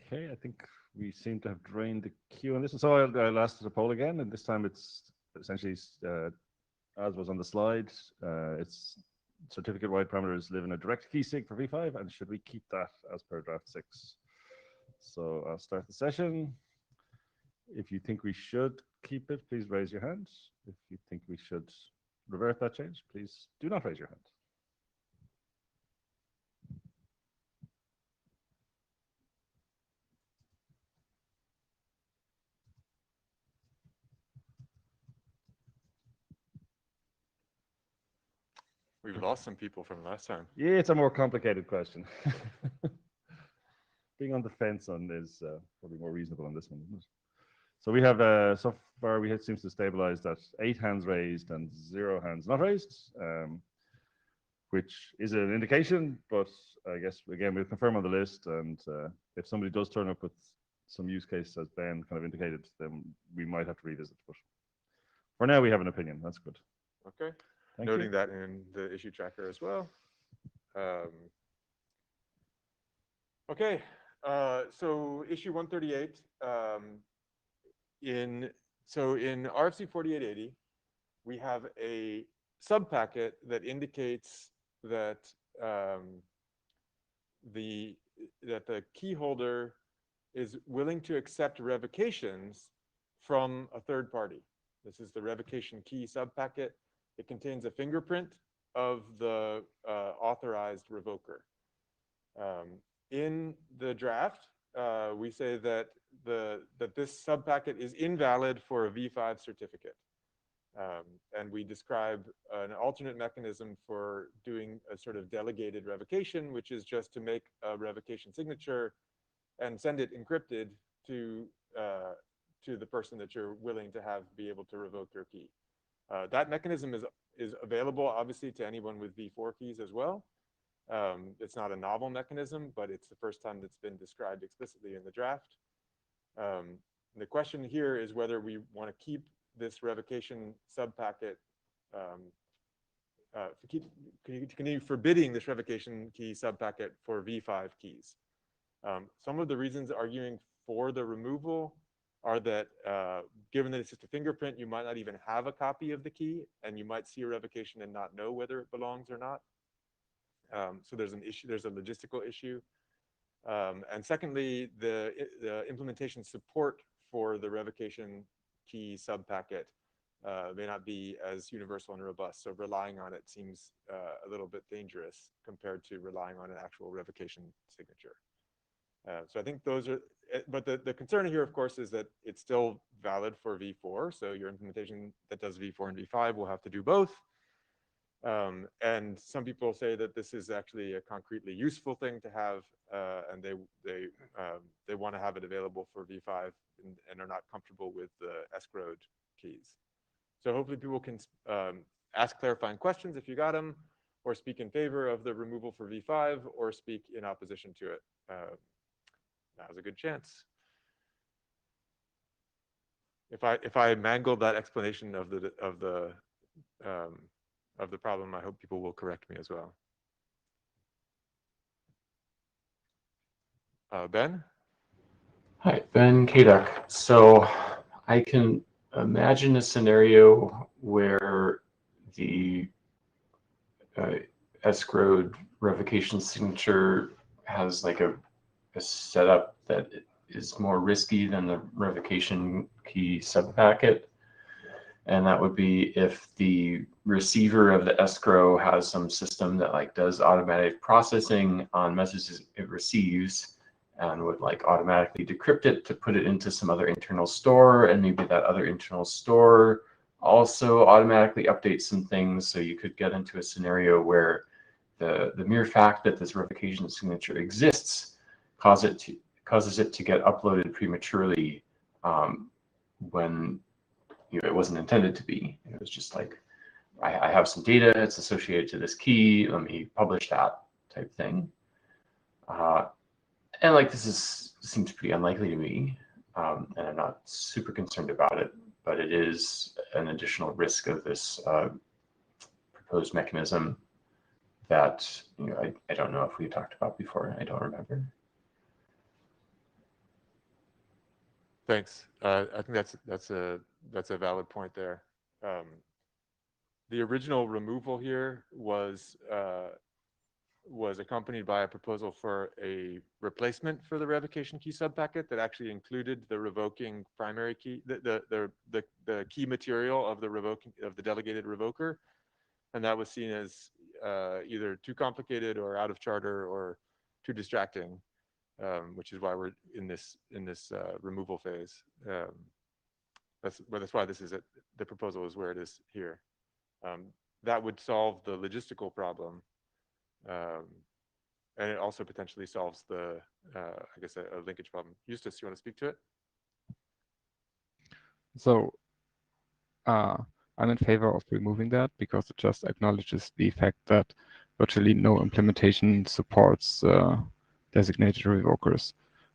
Okay, I think we seem to have drained the queue on this one. So I'll ask the poll again, and this time it's essentially as was on the slide. It's certificate-wide parameters live in a direct key sig for v5, and should we keep that as per draft 6? So I'll start the session. If you think we should keep it, please raise your hand. If you think we should revert that change, please do not raise your hand. We've lost some people from last time. Yeah, it's a more complicated question. Being on the fence on is probably more reasonable on this one, isn't it? So we have so far we seems to stabilize at 8 hands raised and 0 hands not raised, which is an indication, but I guess again we'll confirm on the list, and if somebody does turn up with some use case as Ben kind of indicated, then we might have to revisit. But for now, we have an opinion. That's good. Okay. Thank Noting you. that in the issue tracker as well. Okay, so issue 138. In RFC 4880, we have a subpacket that indicates that the key holder is willing to accept revocations from a third party. This is the revocation key subpacket. It contains a fingerprint of the authorized revoker. In the draft, we say that this subpacket is invalid for a v5 certificate. And we describe an alternate mechanism for doing a sort of delegated revocation, which is just to make a revocation signature and send it encrypted to the person that you're willing to have be able to revoke your key. That mechanism is available, obviously, to anyone with v4 keys as well. It's not a novel mechanism, but it's the first time that's been described explicitly in the draft. The question here is whether we want to keep this revocation subpacket, continue forbidding this revocation key subpacket for v5 keys. Some of the reasons arguing for the removal are that given that it's just a fingerprint, you might not even have a copy of the key, and you might see a revocation and not know whether it belongs or not. So there's an issue, there's a logistical issue. And secondly, the implementation support for the revocation key subpacket may not be as universal and robust. So relying on it seems a little bit dangerous compared to relying on an actual revocation signature. So I think those are, but the concern here, of course, is that it's still valid for v4. So your implementation that does v4 and v5 will have to do both. And some people say that this is actually a concretely useful thing to have, and they want to have it available for v5 and are not comfortable with the escrowed keys. So hopefully people can ask clarifying questions if you got them, or speak in favor of the removal for v5, or speak in opposition to it. Now's a good chance. If I mangled that explanation of the problem, I hope people will correct me as well. Ben? Hi, Ben Kaduk. So I can imagine a scenario where the escrowed revocation signature has like a setup that is more risky than the revocation key subpacket. And that would be if the receiver of the escrow has some system that like does automatic processing on messages it receives and would like automatically decrypt it to put it into some other internal store, and maybe that other internal store also automatically updates some things. So you could get into a scenario where the mere fact that this revocation signature exists causes it to get uploaded prematurely when it wasn't intended to be. It was just like, I have some data, it's associated to this key, let me publish that type thing. And like this seems pretty unlikely to me, and I'm not super concerned about it, but it is an additional risk of this proposed mechanism that I don't know if we talked about before. I don't remember. Thanks. I think that's a valid point there. The original removal here was accompanied by a proposal for a replacement for the revocation key subpacket that actually included the revoking primary key, the key material of the delegated revoker, and that was seen as either too complicated or out of charter or too distracting. Which is why we're in this removal phase. That's why this is the proposal is where it is here. That would solve the logistical problem, and it also potentially solves the I guess a linkage problem. Eustace, you want to speak to it? So I'm in favor of removing that because it just acknowledges the fact that virtually no implementation supports designated revokers.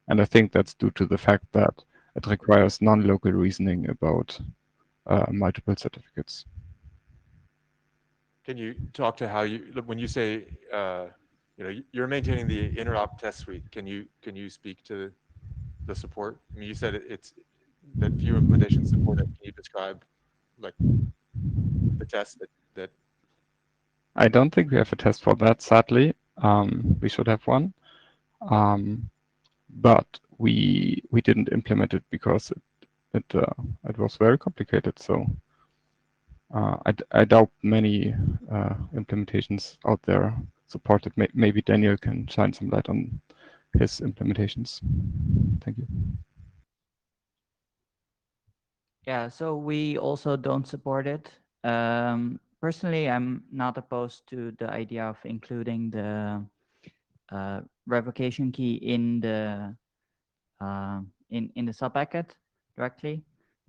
And I think that's due to the fact that it requires non-local reasoning about multiple certificates. Can you talk to how when you say you're maintaining the interop test suite? Can you speak to the support? I mean, you said it's that few implementations support it. Can you describe like the test that? I don't think we have a test for that, sadly. We should have one. But we didn't implement it because it was very complicated. So I doubt many implementations out there support it. Maybe Daniel can shine some light on his implementations. Thank you. Yeah, so we also don't support it. Personally, I'm not opposed to the idea of including the revocation key in the subpacket directly.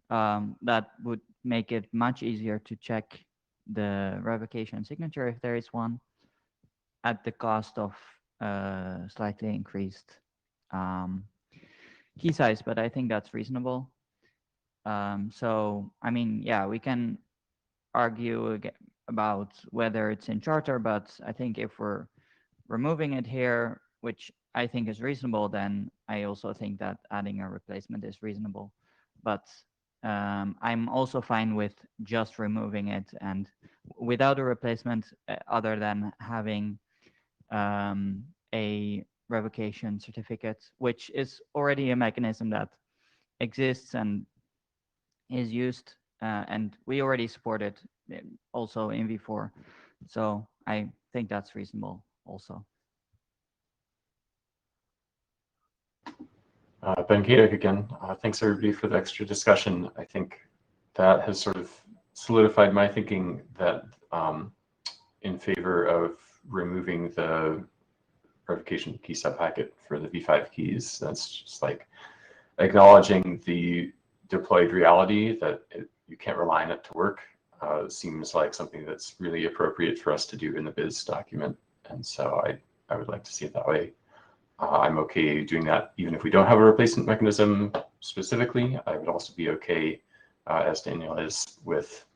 That would make it much easier to check the revocation signature if there is one, at the cost of slightly increased key size, but I think that's reasonable. So, I mean, yeah, we can argue about whether it's in charter, but I think if we're removing it here, which I think is reasonable, then I also think that adding a replacement is reasonable. but I'm also fine with just removing it and without a replacement other than having a revocation certificate, which is already a mechanism that exists and is used, and we already support it also in V4. So I think that's reasonable also. Ben Kadek again. Thanks everybody for the extra discussion. I think that has sort of solidified my thinking that in favor of removing the revocation key subpacket for the V5 keys. That's just like acknowledging the deployed reality that you can't rely on it to work. Seems like something that's really appropriate for us to do in the biz document. And so I would like to see it that way. I'm okay doing that even if we don't have a replacement mechanism specifically. I would also be okay, as Daniel is, with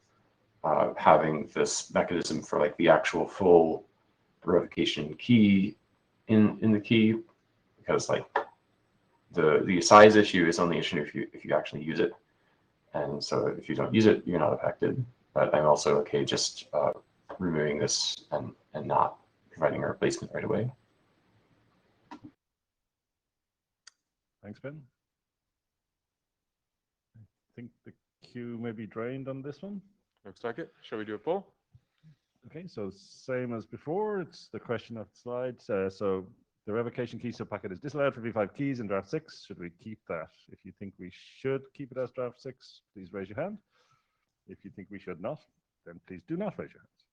having this mechanism for like the actual full revocation key in the key, because like the size issue is only an issue if you actually use it, and so if you don't use it, you're not affected. But I'm also okay just removing this and not providing a replacement right away. Thanks, Ben. I think the queue may be drained on this one. Looks like it. Shall we do a poll? Okay, so same as before, it's the question of the slides. So the revocation key subpacket is disallowed for V5 keys in draft 6. Should we keep that? If you think we should keep it as draft 6, please raise your hand. If you think we should not, then please do not raise your hands.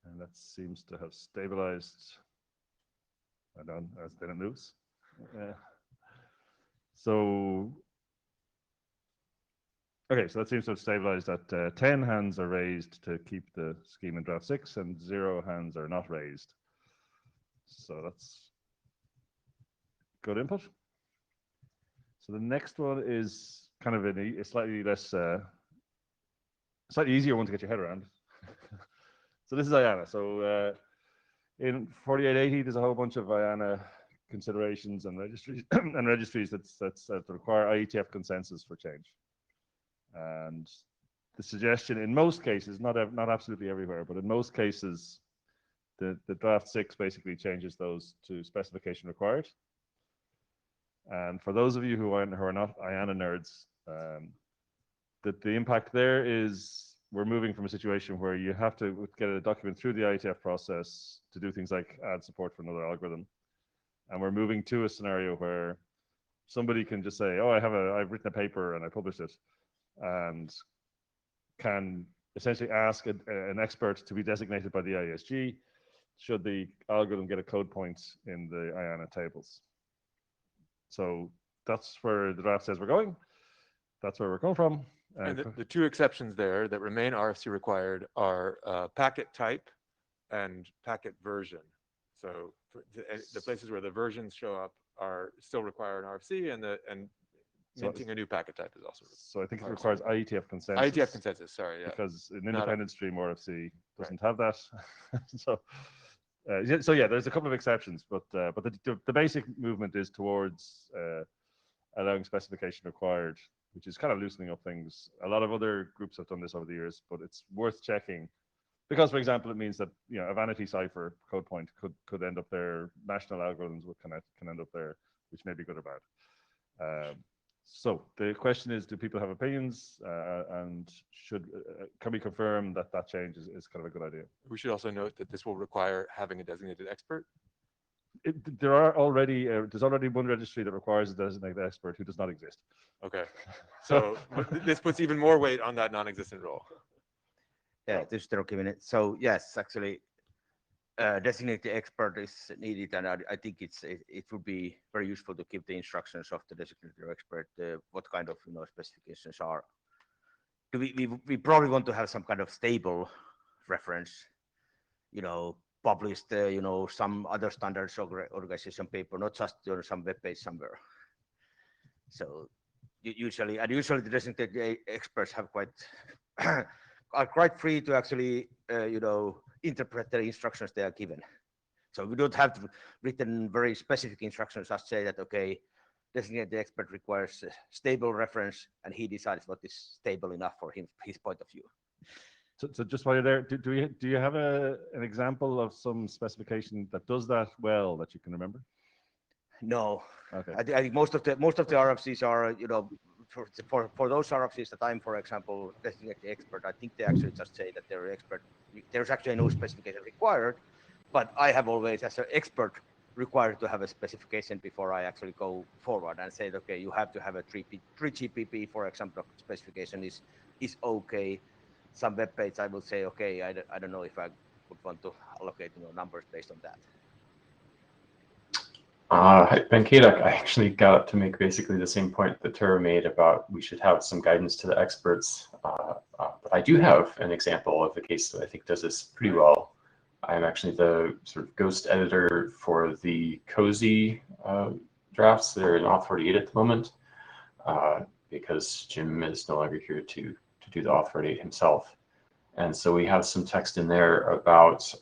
And that seems to have stabilized. I don't, as then it moves. So, okay, so that seems to have stabilized at 10 hands are raised to keep the scheme in draft 6 and 0 hands are not raised. So that's good input. So the next one is kind of a slightly less, slightly easier one to get your head around. So this is IANA. So in 4880, there's a whole bunch of IANA considerations and registries and registries that require IETF consensus for change. And the suggestion in most cases, not absolutely everywhere, but in most cases, the draft 6 basically changes those to specification required. And for those of you who are not IANA nerds, the impact there is we're moving from a situation where you have to get a document through the IETF process to do things like add support for another algorithm. And we're moving to a scenario where somebody can just say, oh, I've written a paper and I published it, and can essentially ask an expert to be designated by the IESG should the algorithm get a code point in the IANA tables. So that's where the draft says we're going. That's where we're going from. And the two exceptions there that remain RFC required are packet type and packet version. So the places where the versions show up are still require an RFC, and minting a new packet type is also. So I think it requires IETF consensus. IETF consensus, sorry, yeah. Because an independent stream RFC doesn't have that. So yeah, there's a couple of exceptions, but the basic movement is towards allowing specification required, which is kind of loosening up things. A lot of other groups have done this over the years, but it's worth checking because, for example, it means that a vanity cipher code point could end up there. National algorithms can end up there, which may be good or bad. So the question is, do people have opinions, and can we confirm that that change is kind of a good idea? We should also note that this will require having a designated expert. There's already one registry that requires a designated expert who does not exist. Okay, so this puts even more weight on that non-existent role. Yeah, this is document. So yes, actually, designated expert is needed, and I think it would be very useful to keep the instructions of the designated expert. What kind of specifications are? We probably want to have some kind of stable reference, published, some other standards organization paper, not just some web page somewhere. So usually the designated experts have quite are quite free to actually, interpret the instructions they are given. So we don't have to written very specific instructions that say that, okay, designate the expert requires a stable reference, and he decides what is stable enough for his point of view. So just while you're there, do you have an example of some specification that does that well that you can remember? No. Okay. I think most of the RFCs are, for those RFCs that I'm, for example, designate the expert, I think they actually just say that they're expert. There's actually no specification required, but I have always, as an expert, required to have a specification before I actually go forward and say, okay, you have to have a 3GPP, for example, specification is okay. Some web page I will say, okay, I don't know if I would want to allocate numbers based on that. Ben Kadek, I actually got up to make basically the same point that Tara made about we should have some guidance to the experts. But I do have an example of a case that I think does this pretty well. I'm actually the sort of ghost editor for the cozy drafts that are in Auth48 at the moment, because Jim is no longer here to do the Auth48 himself. And so we have some text in there about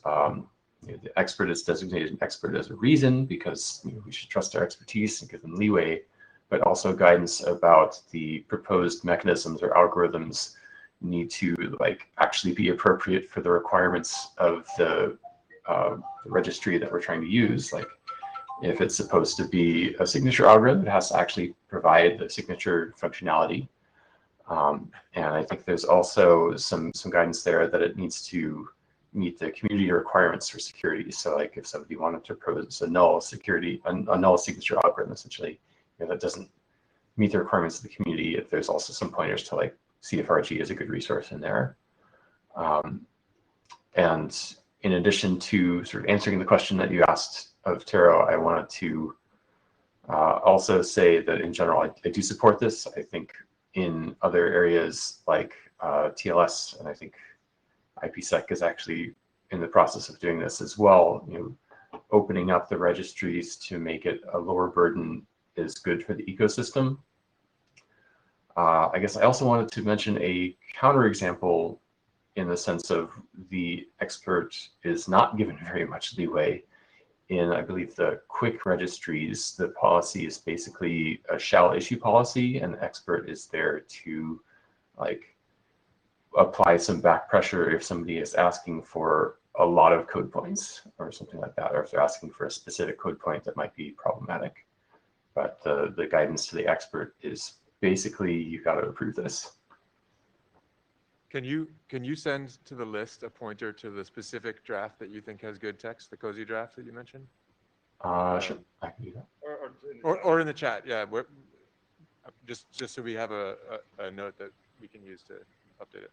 the expert is designated an expert as a reason because we should trust our expertise and give them leeway, but also guidance about the proposed mechanisms or algorithms need to actually be appropriate for the requirements of the registry that we're trying to use. Like if it's supposed to be a signature algorithm, it has to actually provide the signature functionality. And I think there's also some guidance there that it needs to meet the community requirements for security. So like if somebody wanted to propose a null security, a null signature algorithm, essentially, that doesn't meet the requirements of the community, if there's also some pointers to like CFRG is a good resource in there. And in addition to sort of answering the question that you asked of Taro, I wanted to also say that in general, I do support this. I think in other areas like TLS, and I think IPsec is actually in the process of doing this as well, opening up the registries to make it a lower burden is good for the ecosystem. I guess I also wanted to mention a counterexample in the sense of the expert is not given very much leeway. In, I believe, the quick registries, the policy is basically a shall issue policy, and the expert is there to apply some back pressure if somebody is asking for a lot of code points or something like that, or if they're asking for a specific code point that might be problematic. But the guidance to the expert is basically, you've got to approve this. Can you send to the list a pointer to the specific draft that you think has good text, the cozy draft that you mentioned? Sure, I can do that. Or in the chat, yeah. Just so we have a note that we can use to update it.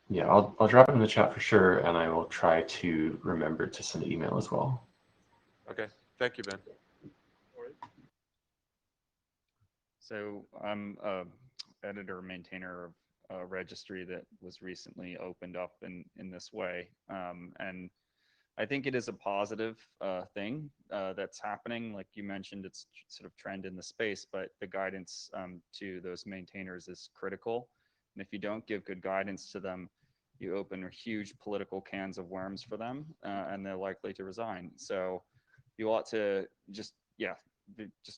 Yeah, I'll drop it in the chat for sure, and I will try to remember to send an email as well. Okay, thank you, Ben. So I'm a editor maintainer of a registry that was recently opened up in this way, and I think it is a positive thing that's happening. Like you mentioned, it's sort of trend in the space, but the guidance to those maintainers is critical. And if you don't give good guidance to them, you open huge political cans of worms for them, and they're likely to resign. So you ought to just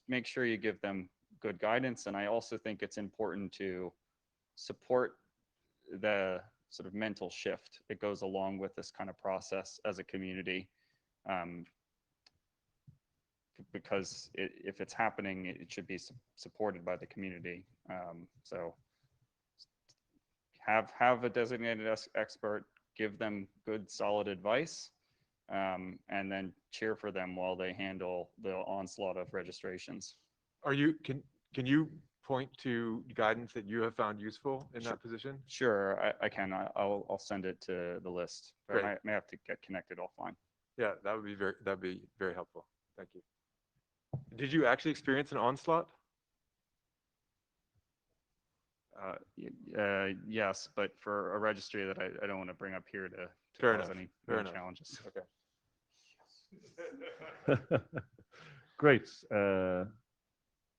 make sure you give them good guidance. And I also think it's important to support the sort of mental shift that goes along with this kind of process as a community, because if it's happening, it should be supported by the community. So have a designated expert, give them good solid advice, and then cheer for them while they handle the onslaught of registrations. Can you point to guidance that you have found useful in that position? Sure, I can. I'll send it to the list. But I may have to get connected offline. Yeah, that'd be very helpful. Thank you. Did you actually experience an onslaught? Yes, but for a registry that I don't want to bring up here to cause any challenges. Okay. Great.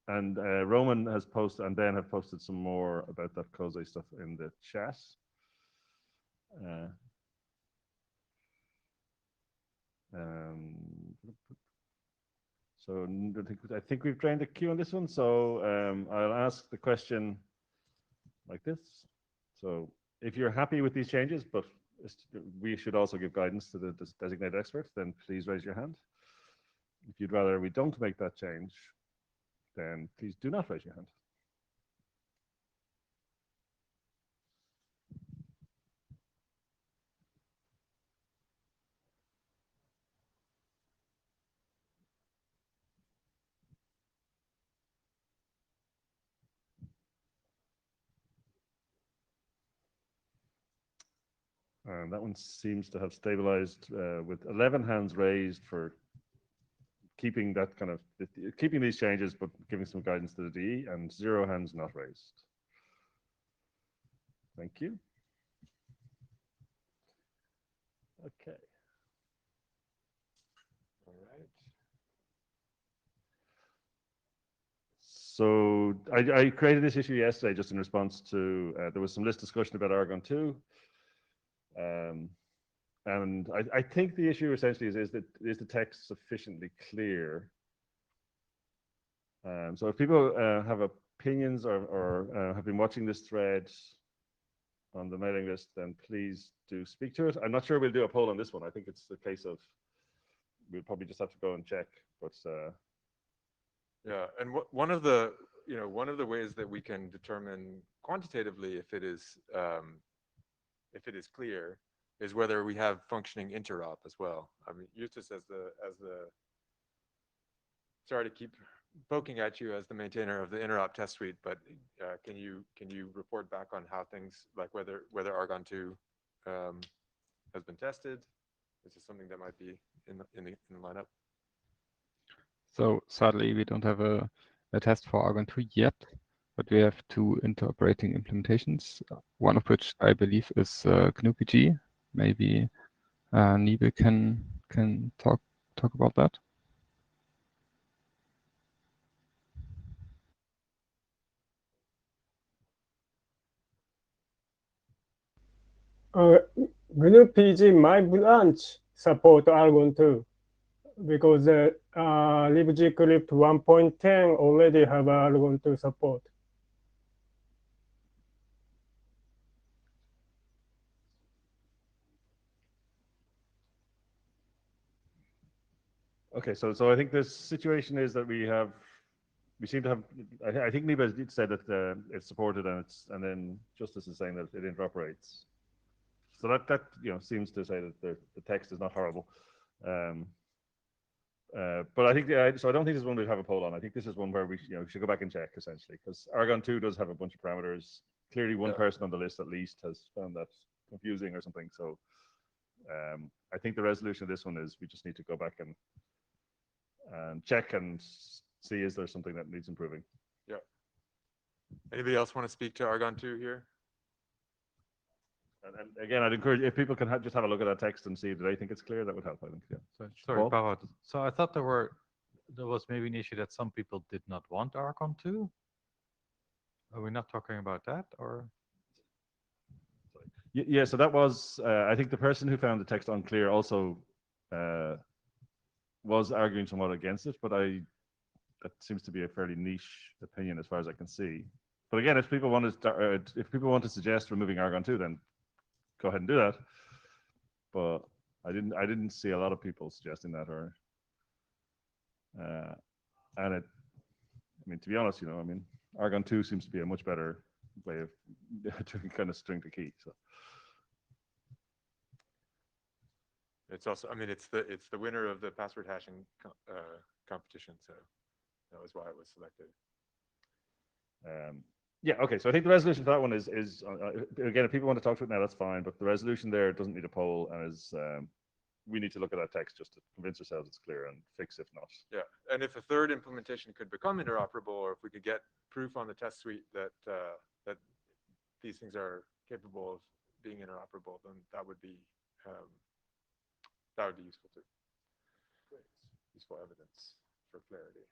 And Roman has posted, and Ben have posted some more about that cozy stuff in the chat. So I think we've drained the queue on this one. So I'll ask the question like this. So if you're happy with these changes, but we should also give guidance to the designated expert, then please raise your hand. If you'd rather we don't make that change, then please do not raise your hand. And that one seems to have stabilized with 11 hands raised for keeping that kind of keeping these changes, but giving some guidance to the DE, and 0 hands not raised. Thank you. Okay. All right. So I created this issue yesterday just in response to there was some list discussion about Argon 2. And I think the issue essentially is the text sufficiently clear? So if people have opinions or have been watching this thread on the mailing list, then please do speak to it. I'm not sure we'll do a poll on this one. I think it's the case of we'll probably just have to go and check. But yeah, and one of the ways that we can determine quantitatively if it is clear is whether we have functioning interop as well. I mean, Justus as the sorry to keep poking at you as the maintainer of the interop test suite, but can you report back on how things like whether Argon 2 has been tested? Is this something that might be in the lineup? So sadly, we don't have a test for Argon 2 yet, but we have 2 interoperating implementations, one of which I believe is GNU-PG. Maybe Nibe can talk about that. GNU-PG my branch support Argon 2 because the libgcrypt 1.10 already have Argon 2 support. okay, so I think the situation is that we seem to have. I think Niba said that it's supported and then Justice is saying that it interoperates. So that seems to say that the text is not horrible. But I think so. I don't think this is one we have a poll on. I think this is one where we should go back and check essentially, because Argon 2 does have a bunch of parameters. Clearly, one person on the list at least has found that confusing or something. So I think the resolution of this one is we just need to go back and check and see is there something that needs improving. Yeah. Anybody else want to speak to Argon 2 here? And again, I'd encourage if people can just have a look at that text and see do they think it's clear. That would help. I think. Yeah. Sorry, Paul. So I thought there was maybe an issue that some people did not want Argon 2. Are we not talking about that, or? Yeah. So that was. I think the person who found the text unclear also was arguing somewhat against it, but that seems to be a fairly niche opinion as far as I can see. But again, if people want to suggest removing Argon 2, then go ahead and do that. But I didn't see a lot of people suggesting that, or and it. I mean, to be honest, Argon 2 seems to be a much better way of doing kind of string to key. So. It's also, I mean, it's the winner of the password hashing competition, so that was why it was selected. Yeah, okay. So I think the resolution for that one is again, if people want to talk to it now, that's fine. But the resolution there doesn't need a poll, and is we need to look at that text just to convince ourselves it's clear and fix if not. Yeah, and if a third implementation could become interoperable, or if we could get proof on the test suite that that these things are capable of being interoperable, then that would be useful too. Great. Useful evidence for clarity.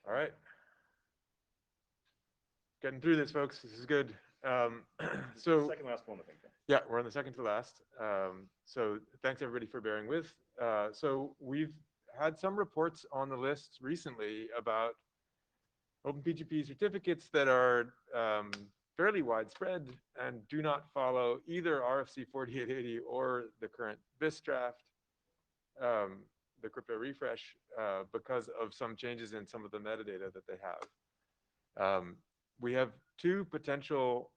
All right. Getting through this, folks. This is good. So second last one, I think. yeah, we're on the second to last. So thanks everybody for bearing with. So we've had some reports on the list recently about OpenPGP certificates that are fairly widespread and do not follow either RFC 4880 or the current BIS draft, the crypto refresh, because of some changes in some of the metadata that they have. We have two potential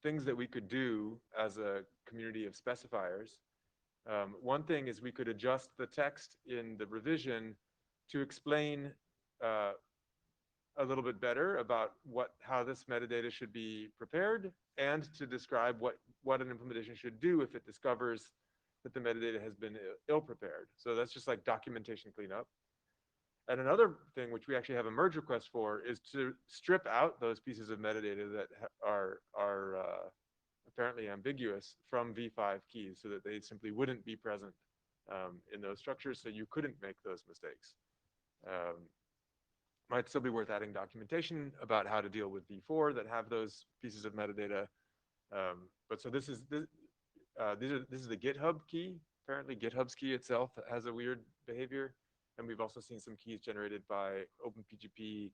things that we could do as a community of specifiers. One thing is we could adjust the text in the revision to explain a little bit better about how this metadata should be prepared, and to describe what an implementation should do if it discovers that the metadata has been ill prepared. So that's just like documentation cleanup. And another thing, which we actually have a merge request for, is to strip out those pieces of metadata that are apparently ambiguous from v5 keys, so that they simply wouldn't be present in those structures, so you couldn't make those mistakes. Might still be worth adding documentation about how to deal with v4 that have those pieces of metadata. But so this is the GitHub key. Apparently GitHub's key itself has a weird behavior. And we've also seen some keys generated by OpenPGP-PHP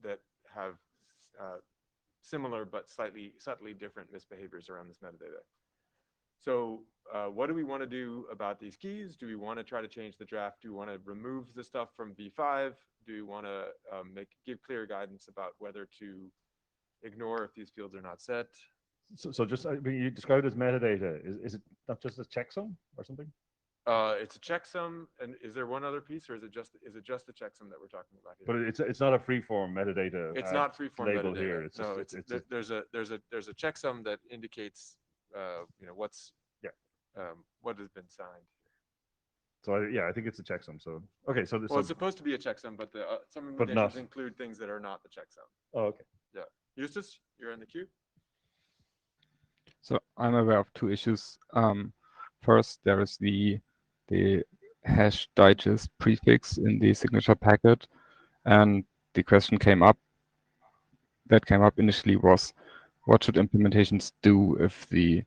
that have similar but subtly different misbehaviors around this metadata. So what do we want to do about these keys? Do we want to try to change the draft? Do we want to remove the stuff from v5? Do we want to give clear guidance about whether to ignore if these fields are not set? So just, when you describe it as metadata, is it not just a checksum or something? It's a checksum, and is there one other piece, or is it just the checksum that we're talking about here? But it's not a free-form metadata. It's not free-form label metadata. here. It's No, just, there's a checksum that indicates what has been signed. So yeah, I think it's a checksum. So okay, so Well, it's supposed to be a checksum, but some implementations include things that are not the checksum. Oh, okay. Yeah, Eustace, you're in the queue. So I'm aware of two issues. First, there is the hash digest prefix in the signature packet, and the question that came up initially was, what should implementations do if the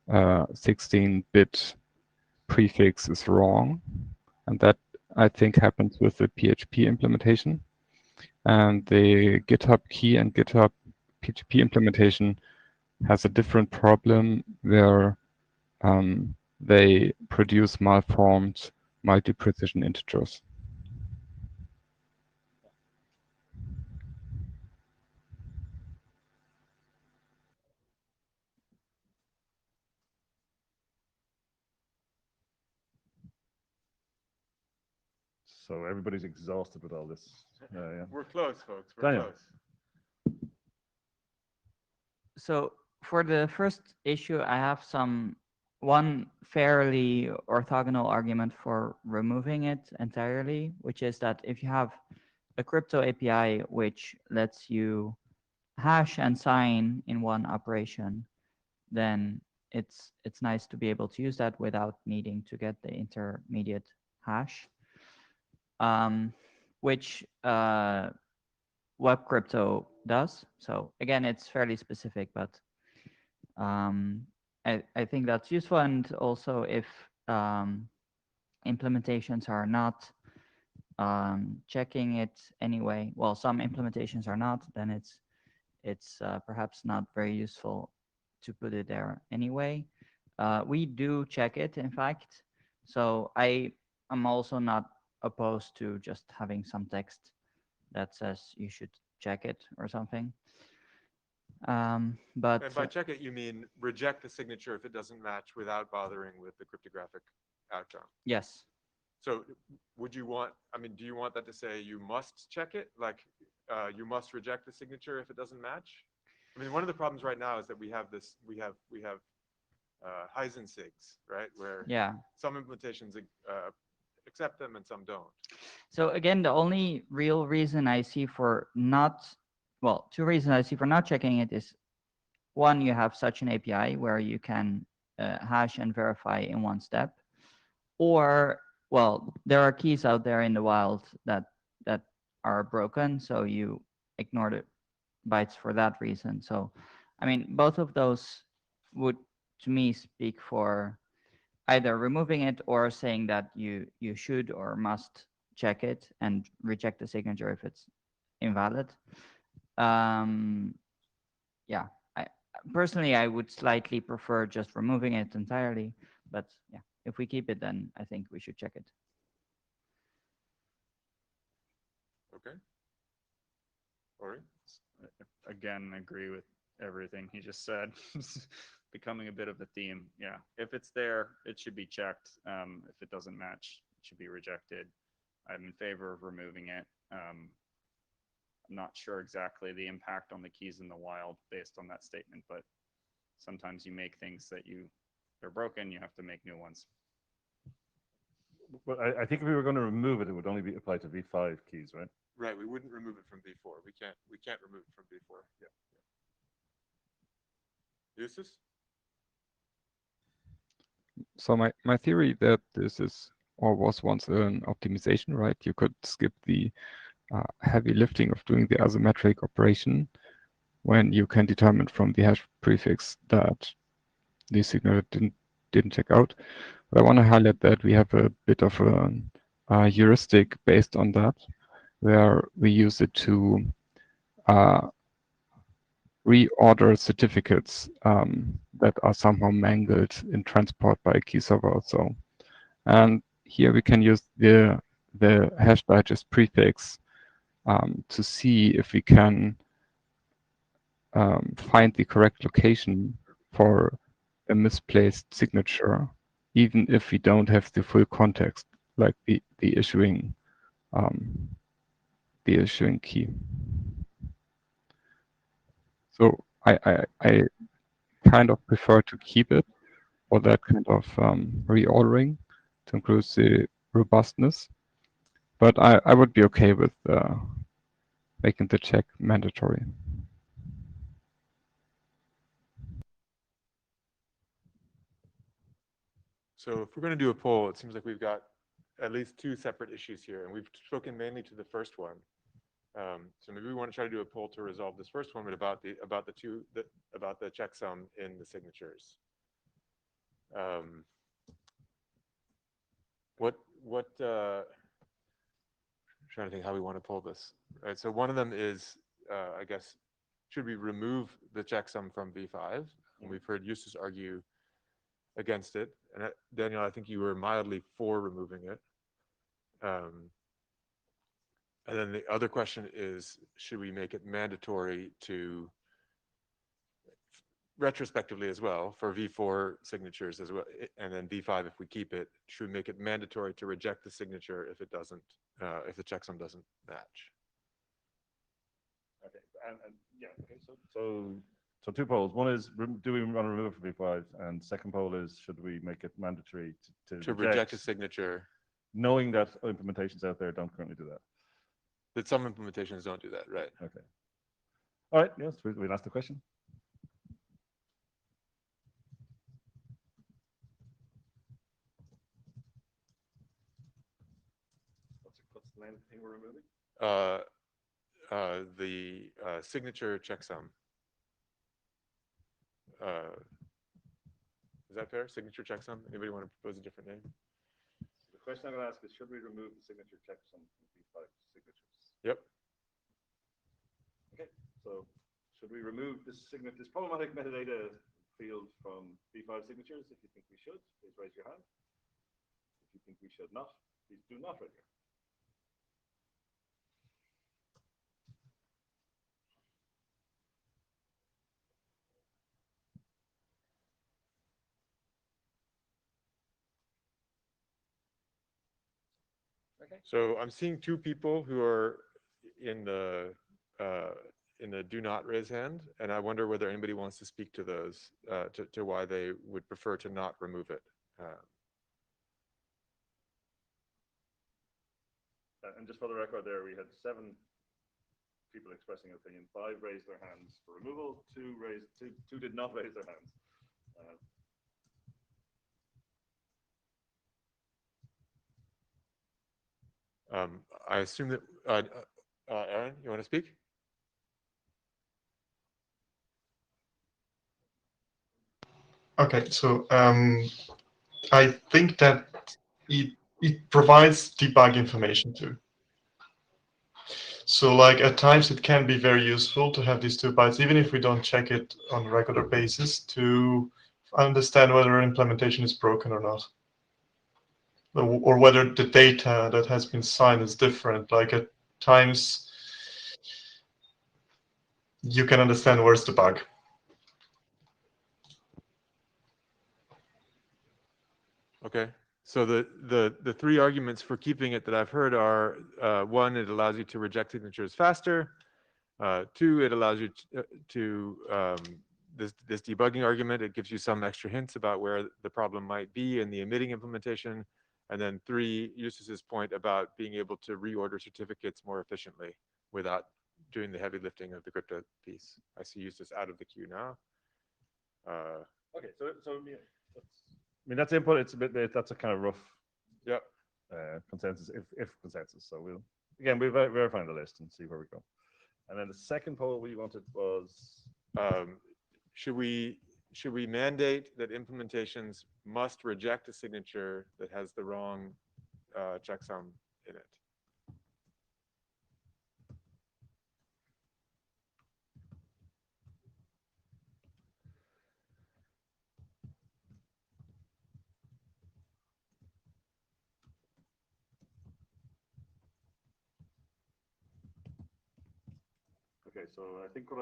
16-bit prefix is wrong? And that, I think, happens with the PHP implementation. And the GitHub key and GitHub PGP implementation has a different problem where they produce malformed multi-precision integers. So everybody's exhausted with all this. Yeah. We're close, folks. We're Daniel. close. So for the first issue, I have one fairly orthogonal argument for removing it entirely, which is that if you have a crypto API which lets you hash and sign in one operation, then it's nice to be able to use that without needing to get the intermediate hash, which web crypto does. So again, it's fairly specific, but I think that's useful. And also, if implementations are not checking it anyway, well, some implementations are not, then it's perhaps not very useful to put it there anyway. We do check it, in fact. So I am also not opposed to just having some text that says you should check it or something. But And by check it, you mean reject the signature if it doesn't match without bothering with the cryptographic outcome. yes. So would you want, do you want that to say you must check it? Like you must reject the signature if it doesn't match? One of the problems right now is that we have Heisensigs, right? Where some implementations accept them and some don't. So again, the only real reason I see for two reasons I see for not checking it is, one, you have such an API where you can hash and verify in one step, or, well, there are keys out there in the wild that are broken, so you ignore the bytes for that reason. So, I mean, both of those would, to me, speak for either removing it or saying that you should or must check it and reject the signature if it's invalid. Yeah, personally, I would slightly prefer just removing it entirely, but yeah, if we keep it, then I think we should check it. Okay. Ori? Again, agree with everything he just said. Becoming a bit of a theme. Yeah, if it's there, it should be checked. If it doesn't match, it should be rejected. I'm in favor of removing it. I'm not sure exactly the impact on the keys in the wild based on that statement, but sometimes you make things that they're broken, you have to make new ones. Well, I think if we were going to remove it, it would only be applied to V5 keys, right? Right, we wouldn't remove it from V4. We can't remove it from V4. Yeah. Eustace? So my theory that this is or was once an optimization, right? You could skip the heavy lifting of doing the asymmetric operation when you can determine from the hash prefix that the signature didn't check out. But I want to highlight that we have a bit of a heuristic based on that, where we use it to reorder certificates that are somehow mangled in transport by a key server or so. And here we can use the hash digest prefix to see if we can find the correct location for a misplaced signature, even if we don't have the full context, like the issuing key. So I kind of prefer to keep it for that kind of reordering to improve the robustness. But I would be okay with making the check mandatory. So if we're going to do a poll, it seems like we've got at least two separate issues here, and we've spoken mainly to the first one. So maybe we want to try to do a poll to resolve this first one, but about the checksum in the signatures. Trying to think how we want to pull this. Right. So one of them is, I guess, should we remove the checksum from V5? And we've heard Eustace argue against it. And Daniel, I think you were mildly for removing it. And then the other question is, should we make it mandatory to, retrospectively as well, for V4 signatures as well, and then V5 if we keep it, should we make it mandatory to reject the signature if it doesn't, if the checksum doesn't match? Okay, and yeah, okay, so two polls. One is, do we want to remove it from V5? And second poll is, should we make it mandatory to reject a signature, knowing that implementations out there don't currently do that? That some implementations don't do that, right? Okay. All right, yes, we'll ask the question. What's the main thing we're removing? The signature checksum. Is that fair? Signature checksum? Anybody want to propose a different name? The question I'm going to ask is, should we remove the signature checksum from V5 signatures? Yep. Okay, so should we remove this problematic metadata field from V5 signatures? If you think we should, please raise your hand. If you think we should not, please do not raise your hand. Okay. So I'm seeing two people who are in the do not raise hand, and I wonder whether anybody wants to speak to those, to why they would prefer to not remove it. And just for the record there, we had 7 people expressing opinion, 5 raised their hands for removal, 2 did not raise their hands. I assume that Aaron, you want to speak? Okay, so I think that it provides debug information too. So like at times it can be very useful to have these 2 bytes, even if we don't check it on a regular basis, to understand whether implementation is broken or not. Or whether the data that has been signed is different. Like at times you can understand where's the bug. Okay. So the 3 arguments for keeping it that I've heard are, 1, it allows you to reject signatures faster. 2, it allows you this debugging argument, it gives you some extra hints about where the problem might be in the emitting implementation. And then 3, Eustace's point about being able to reorder certificates more efficiently without doing the heavy lifting of the crypto piece. I see Eustace out of the queue now. Okay, so that's input. It's a bit. That's a kind of rough. Yep. Consensus, if consensus. So we'll verify the list and see where we go. And then the second poll we wanted was, should we mandate that implementations must reject a signature that has the wrong checksum in it? okay, so I think what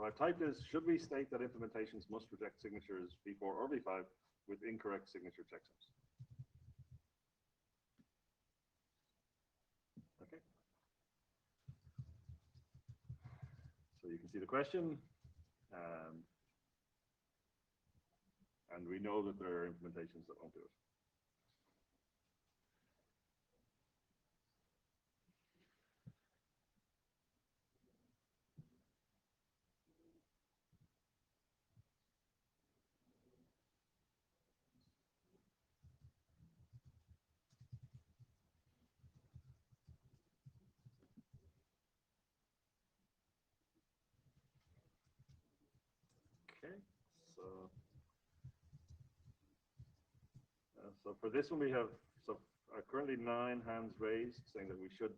I've typed is, should we state that implementations must reject signatures V4 or V5 with incorrect signature checksums? Okay. So you can see the question. And we know that there are implementations that won't do it. Okay, so for this one we have currently 9 hands raised saying that we should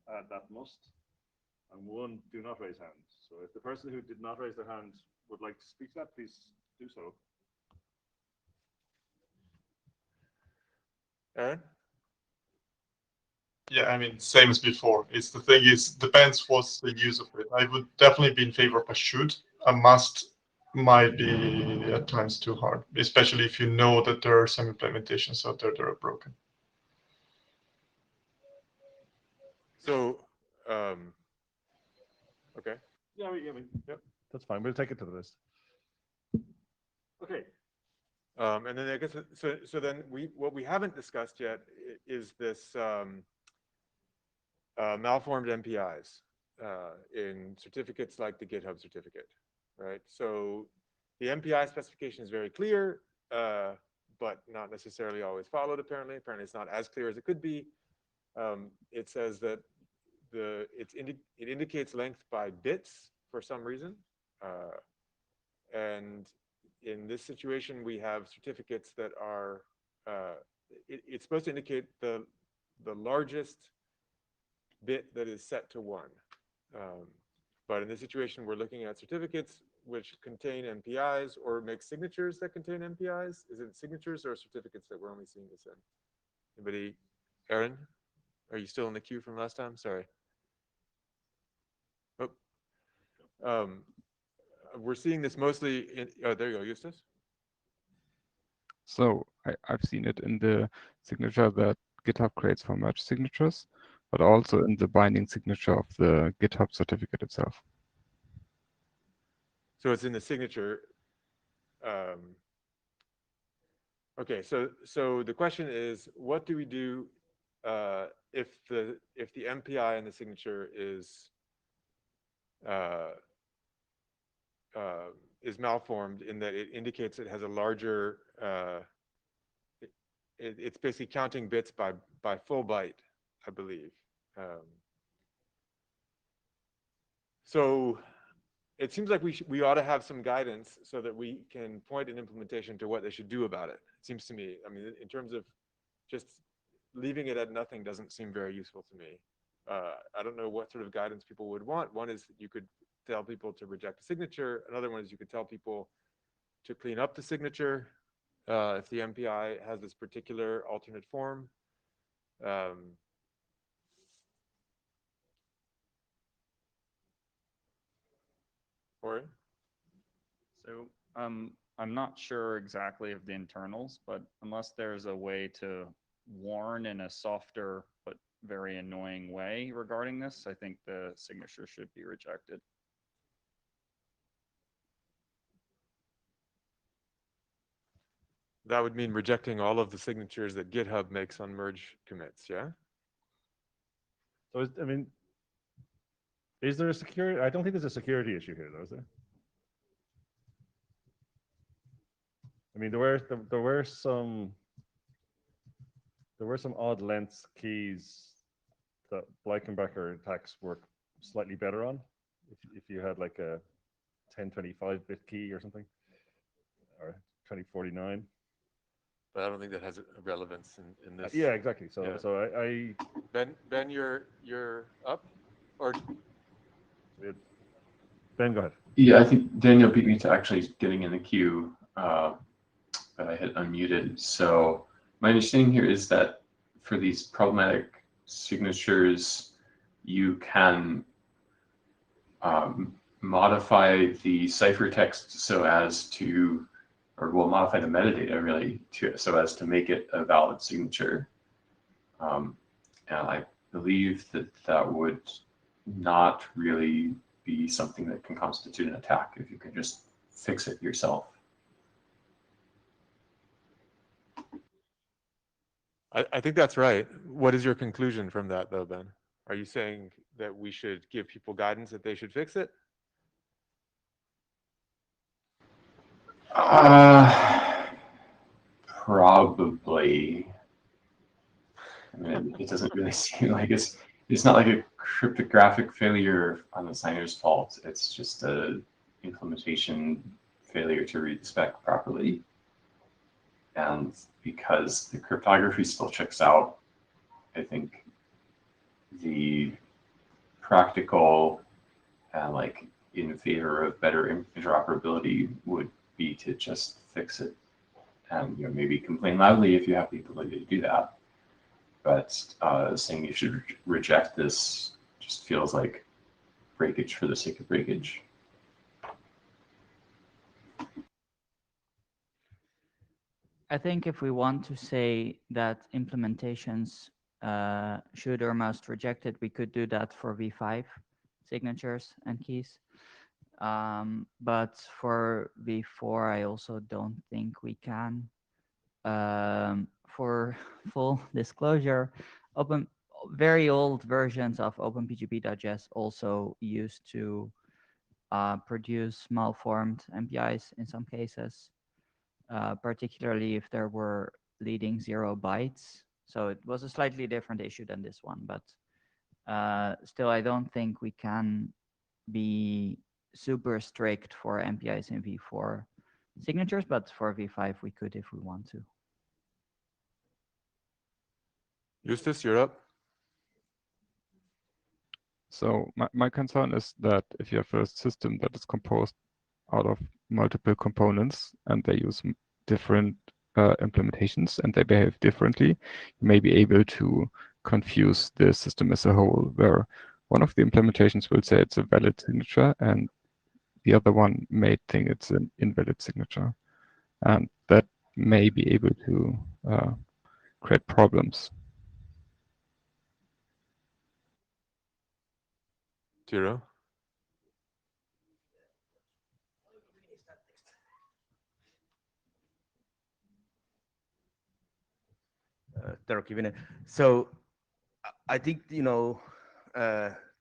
add that must, and 1 do not raise hands. So if the person who did not raise their hand would like to speak to that, please do so. Aaron? Yeah, I mean, same as before. It's the thing is, depends what's the use of it. I would definitely be in favor of a should. A must might be at times too hard, especially if you know that there are some implementations out there that are broken. So, okay. Yeah, yep, that's fine. We'll take it to the list. Okay. And then I guess so. Then what we haven't discussed yet is this malformed MPIs in certificates like the GitHub certificate, right? So the MPI specification is very clear, but not necessarily always followed. Apparently, it's not as clear as it could be. It says that it indicates length by bits for some reason, and in this situation, we have certificates that are, it's supposed to indicate the largest bit that is set to 1. But in this situation, we're looking at certificates which contain MPIs or make signatures that contain MPIs. Is it signatures or certificates that we're only seeing this in? Anybody? Aaron, are you still in the queue from last time? Sorry. Oh. We're seeing this mostly in, oh, there you go, Eustace. So I've seen it in the signature that GitHub creates for merge signatures, but also in the binding signature of the GitHub certificate itself. So it's in the signature. Okay, so the question is, what do we do if the MPI in the signature is malformed in that it indicates it has a larger, it's basically counting bits by full byte, I believe. So it seems like we ought to have some guidance so that we can point an implementation to what they should do about it. It seems to me, I mean, in terms of just leaving it at nothing doesn't seem very useful to me. I don't know what sort of guidance people would want. One is that you could tell people to reject a signature. Another one is you could tell people to clean up the signature if the MPI has this particular alternate form. Or So I'm not sure exactly of the internals, but unless there's a way to warn in a softer but very annoying way regarding this, I think the signature should be rejected. that would mean rejecting all of the signatures that GitHub makes on merge commits, yeah? So, I mean, is there a security? I don't think there's a security issue here, though, is there? I mean, there were some odd length keys that Bleikenbecker attacks work slightly better on. If you had like a 1025-bit key or something, or 2049. But I don't think that has a relevance in this. Yeah, exactly. So Yeah. so I Ben, you're up, or Ben, go ahead. Yeah, I think Daniel beat me to actually getting in the queue, but I had unmuted. So my understanding here is that for these problematic signatures, you can modify the ciphertext so as to, or will modify the metadata really so as to make it a valid signature. And I believe that would not really be something that can constitute an attack if you can just fix it yourself. I think that's right. What is your conclusion from that, though, Ben? Are you saying that we should give people guidance that they should fix it? Probably. I mean, it doesn't really seem like it's not like a cryptographic failure on the signer's fault. It's just a implementation failure to read the spec properly. And because the cryptography still checks out, I think the practical and like in favor of better interoperability would be to just fix it and maybe complain loudly if you have the ability to do that. But saying you should reject this just feels like breakage for the sake of breakage. I think if we want to say that implementations should or must reject it, we could do that for v5 signatures and keys. But for v4, I also don't think we can. For full disclosure, very old versions of Openpgp.js also used to produce malformed MPIs in some cases. Particularly if there were leading 0 bytes. So it was a slightly different issue than this one, but still, I don't think we can be super strict for MPIs in v4 signatures, but for v5 we could if we want to. Eustace, you're up. So my concern is that if you have a system that is composed out of multiple components and they use different implementations and they behave differently, you may be able to confuse the system as a whole, where one of the implementations will say it's a valid signature and the other one may think it's an invalid signature. And that may be able to create problems. Tiro? So I think, the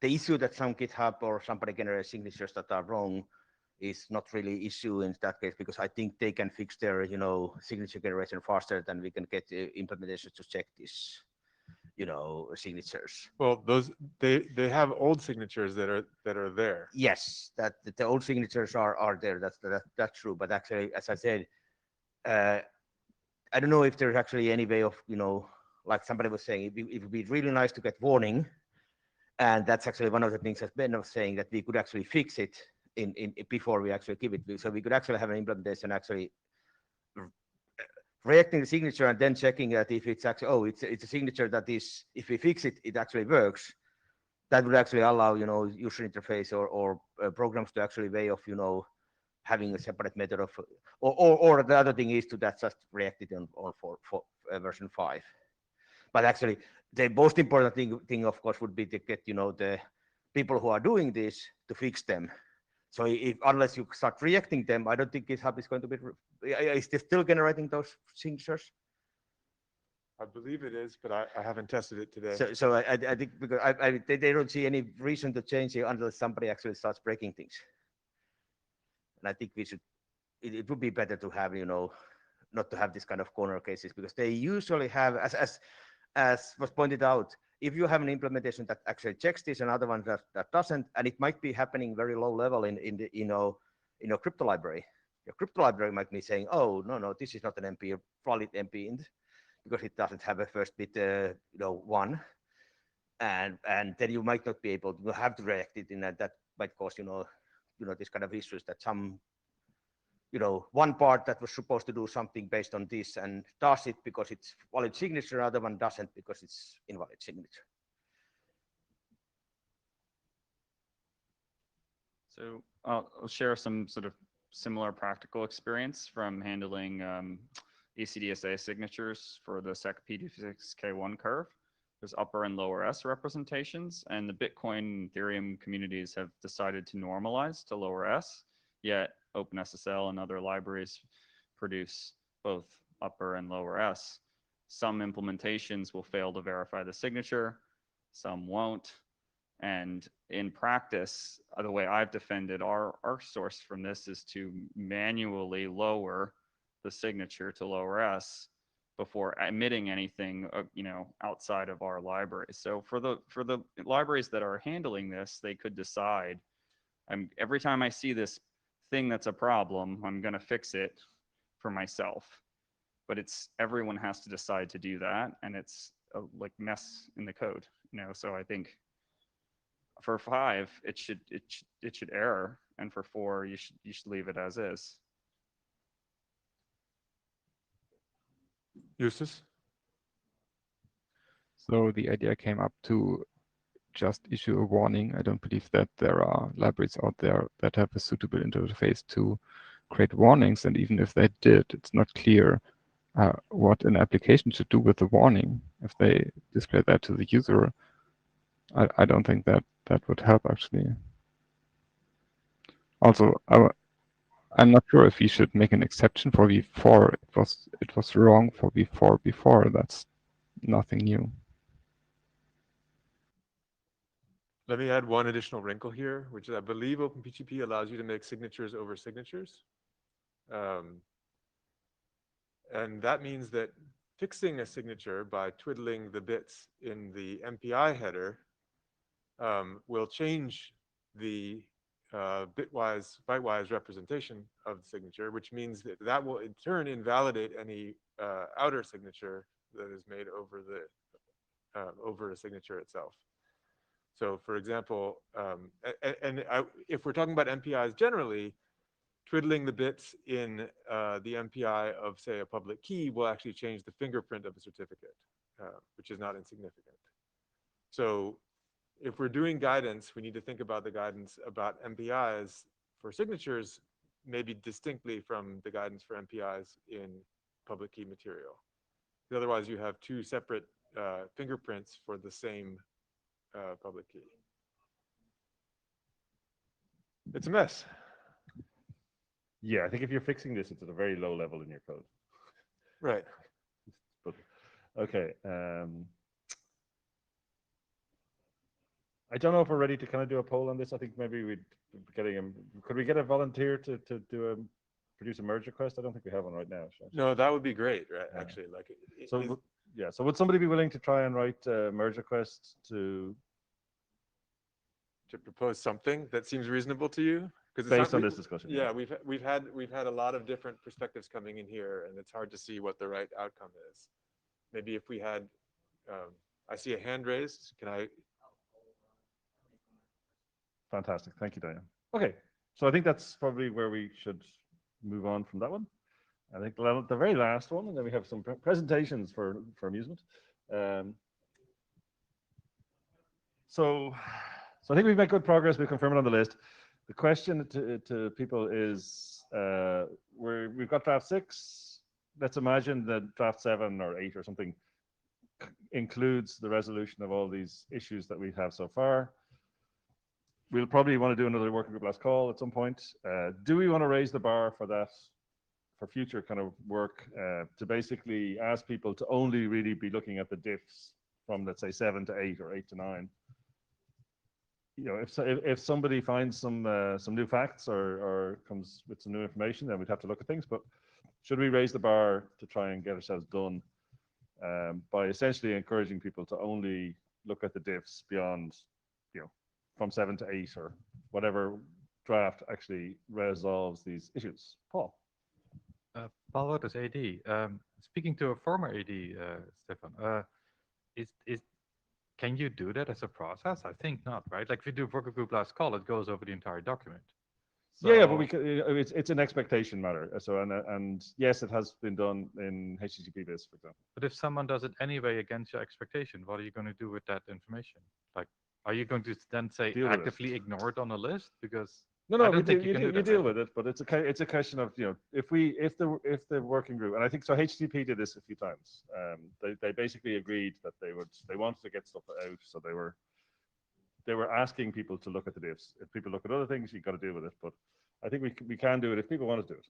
issue that some GitHub or somebody generates signatures that are wrong is not really issue in that case, because I think they can fix their, signature generation faster than we can get the implementations to check this. signatures. Well, they have old signatures that are there. Yes, that the old signatures are there. That's true. But actually, as I said, I don't know if there's actually any way of, like somebody was saying, it would be really nice to get warning. And that's actually one of the things that Ben was saying, that we could actually fix it in before we actually give it. So we could actually have an implementation actually reacting the signature and then checking that if it's actually, oh, it's a signature that is, if we fix it, it actually works. That would actually allow, user interface or programs to actually way of, having a separate method of, or the other thing is to that just react it on for version 5. But actually, the most important thing, of course, would be to get, the people who are doing this to fix them. So unless you start reacting them, I don't think GitHub is going to be, is it still generating those signatures? I believe it is, but I haven't tested it today. So I think because they don't see any reason to change it unless somebody actually starts breaking things. And I think we should, it would be better to have, not to have this kind of corner cases, because they usually have, as was pointed out, if you have an implementation that actually checks this, another one that doesn't, and it might be happening very low level in the, in your crypto library. Your crypto library might be saying, oh, no, this is not an MP, valid MP int, because it doesn't have a first bit, 1. And then you might not be able to have to react it in that might cause, this kind of issues that some, one part that was supposed to do something based on this and does it because it's valid signature, other one doesn't because it's invalid signature. So I'll share some sort of similar practical experience from handling ECDSA signatures for the SEC P26K1 curve. There's upper and lower S representations, and the Bitcoin and Ethereum communities have decided to normalize to lower S, yet OpenSSL and other libraries produce both upper and lower S. Some implementations will fail to verify the signature, some won't. And in practice, the way I've defended our source from this is to manually lower the signature to lower S before emitting anything, outside of our library. So for the libraries that are handling this, they could decide, every time I see this thing that's a problem, I'm going to fix it for myself. But everyone has to decide to do that, and it's a mess in the code, So I think for 5, it should error, and for 4, you should leave it as is. Justus? So the idea came up to just issue a warning. I don't believe that there are libraries out there that have a suitable interface to create warnings. And even if they did, it's not clear what an application should do with the warning. If they display that to the user, I don't think that would help, actually. Also, I'm not sure if we should make an exception for v4. It was wrong for v4 before. That's nothing new. Let me add one additional wrinkle here, which is I believe Openpgp allows you to make signatures over signatures. And that means that fixing a signature by twiddling the bits in the MPI header will change the bytewise representation of the signature, which means that will in turn invalidate any outer signature that is made over a signature itself. So for example, if we're talking about MPIs generally, twiddling the bits in the MPI of, say, a public key will actually change the fingerprint of a certificate, which is not insignificant. So if we're doing guidance, we need to think about the guidance about MPIs for signatures, maybe distinctly from the guidance for MPIs in public key material. Otherwise, you have 2 separate fingerprints for the same public key. It's a mess. Yeah, I think if you're fixing this, it's at a very low level in your code. Right. But, okay. I don't know if we're ready to kind of do a poll on this. I think maybe could we get a volunteer to produce a merge request? I don't think we have one right now. No, that would be great, right? Actually, so yeah. So would somebody be willing to try and write a merge request to propose something that seems reasonable to you? Because based on this discussion? Yeah, we've had a lot of different perspectives coming in here, and it's hard to see what the right outcome is. Maybe if we had, I see a hand raised. Can I? Fantastic. Thank you, Diane. Okay, so I think that's probably where we should move on from that one. I think the very last one, and then we have some presentations for amusement. So I think we've made good progress. We've confirmed it on the list. The question to people is, we've got draft 6. Let's imagine that draft 7 or 8 or something includes the resolution of all these issues that we have so far. We'll probably want to do another working group last call at some point. Do we want to raise the bar for that, for future kind of work, to basically ask people to only really be looking at the diffs from, let's say, 7 to 8 or 8 to 9? You know, if somebody finds some new facts or comes with some new information, then we'd have to look at things. But should we raise the bar to try and get ourselves done by essentially encouraging people to only look at the diffs beyond, you know, from 7 to 8 or whatever draft actually resolves these issues? Paul. Paul Wouters, AD. Speaking to a former AD, Stefan, can you do that as a process? I think not, right? Like if you do worker group last call, it goes over the entire document. So, yeah, but we could, it's an expectation matter. So and yes, it has been done in HTTP Viz, for example. But if someone does it anyway against your expectation, what are you going to do with that information? Like, are you going to then say actively ignore it on a list? Because no, I don't think you can do deal that. with it, but it's a question of, you know, if the working group, and I think so HTTP did this a few times. They basically agreed that they wanted to get stuff out, so they were asking people to look at the diffs. If people look at other things, you've got to deal with it. But I think we can do it if people want to do it.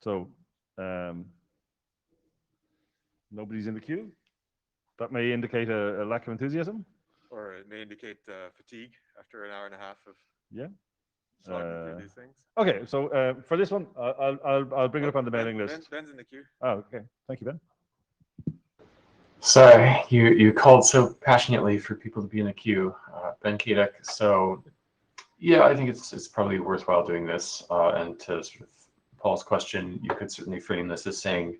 So nobody's in the queue. That may indicate a lack of enthusiasm. Or it may indicate fatigue after an hour and a half of slogging through these things. Okay, so for this one, I'll bring it up on the mailing list. Ben's in the queue. Oh, okay. Thank you, Ben. Sorry, you called so passionately for people to be in a queue, Ben Kedek. So yeah, I think it's probably worthwhile doing this. And to sort of Paul's question, you could certainly frame this as saying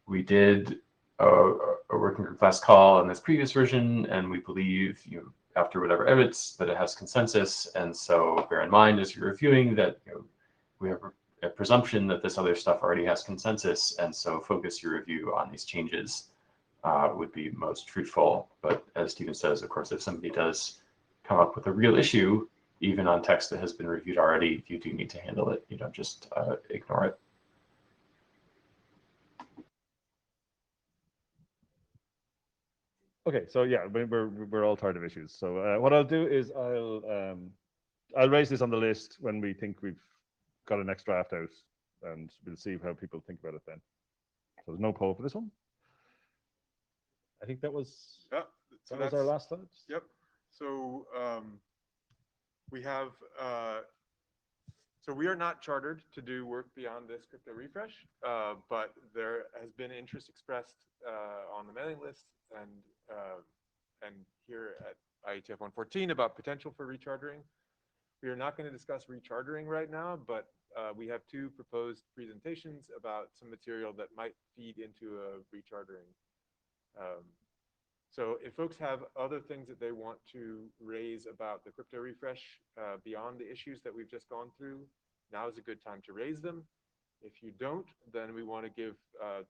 we did a working group last call on this previous version, and we believe, you know, after whatever edits, that it has consensus. And so bear in mind as you're reviewing that, you know, we have a presumption that this other stuff already has consensus, and so focus your review on these changes would be most fruitful. But as Stephen says, of course, if somebody does come up with a real issue, even on text that has been reviewed already, you do need to handle it. You don't just ignore it. Okay, so yeah, we're all tired of issues. So what I'll do is I'll raise this on the list when we think we've got a next draft out, and we'll see how people think about it then. So there's no poll for this one. I think that was our last slide. Yep. So we have so we are not chartered to do work beyond this crypto refresh, but there has been interest expressed on the mailing list and here at IETF 114 about potential for rechartering. We are not going to discuss rechartering right now, but we have 2 proposed presentations about some material that might feed into a rechartering. So if folks have other things that they want to raise about the crypto refresh beyond the issues that we've just gone through, now is a good time to raise them. If you don't, then we want to give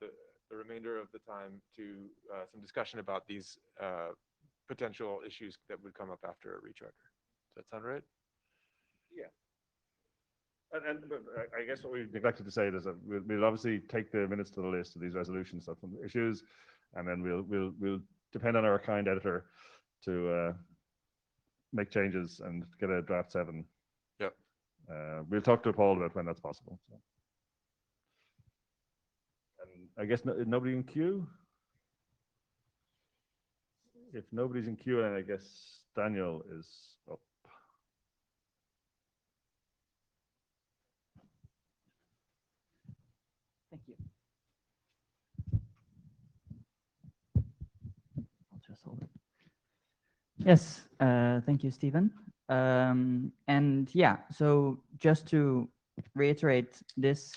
the remainder of the time to some discussion about these potential issues that would come up after a recharter. Does that sound right? Yeah. And I guess what we neglected to say is that we'll obviously take the minutes to the list of these resolutions stuff from the issues, and then we'll depend on our kind editor to make changes and get a draft 7. Yep. We'll talk to Paul about when that's possible. So. And I guess nobody in queue. If nobody's in queue, then I guess Daniel is up. Yes, thank you, Stephen. And yeah, so just to reiterate, this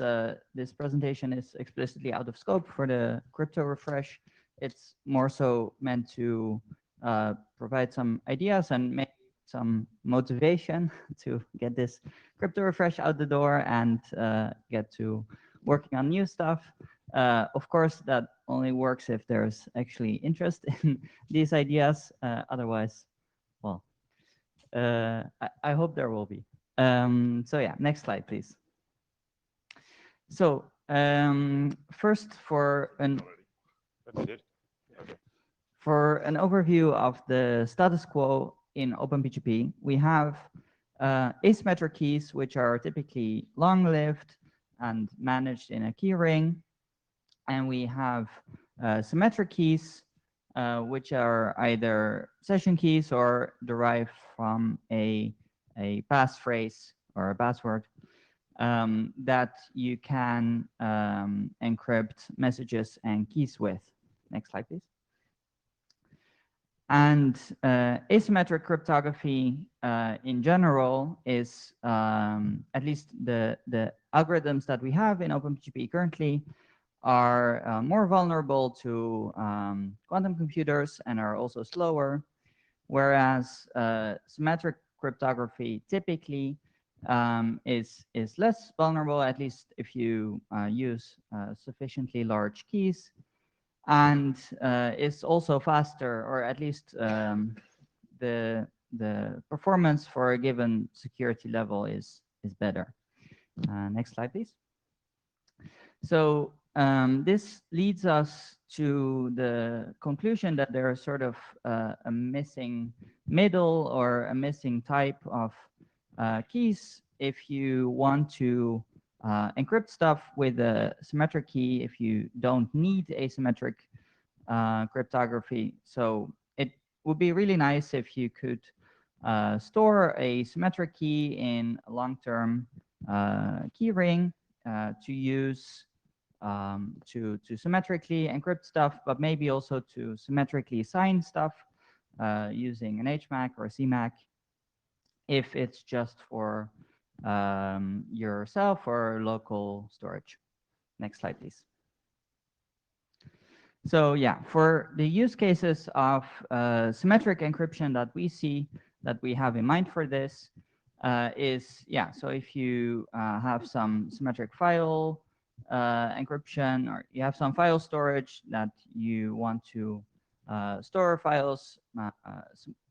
presentation is explicitly out of scope for the crypto refresh. It's more so meant to provide some ideas and maybe some motivation to get this crypto refresh out the door and get to working on new stuff. Of course, that only works if there's actually interest in these ideas. Otherwise, well, I hope there will be. So yeah, next slide, please. So first, for an overview of the status quo in OpenPGP, we have asymmetric keys, which are typically long-lived and managed in a key ring. And we have symmetric keys, which are either session keys or derived from a passphrase or a password that you can encrypt messages and keys with. Next slide, please. And asymmetric cryptography in general is, at least the algorithms that we have in OpenPGP currently, are more vulnerable to quantum computers and are also slower, whereas symmetric cryptography typically is less vulnerable, at least if you use sufficiently large keys, and is also faster, or at least the performance for a given security level is better. Next slide, please. So this leads us to the conclusion that there is sort of a missing middle or a missing type of keys. If you want to encrypt stuff with a symmetric key, if you don't need asymmetric cryptography. So it would be really nice if you could store a symmetric key in a long-term key ring to use to symmetrically encrypt stuff, but maybe also to symmetrically sign stuff using an HMAC or a CMAC, if it's just for yourself or local storage. Next slide, please. So yeah, for the use cases of symmetric encryption that we see, that we have in mind for this, is, yeah, so if you have some symmetric file encryption, or you have some file storage that you want to store files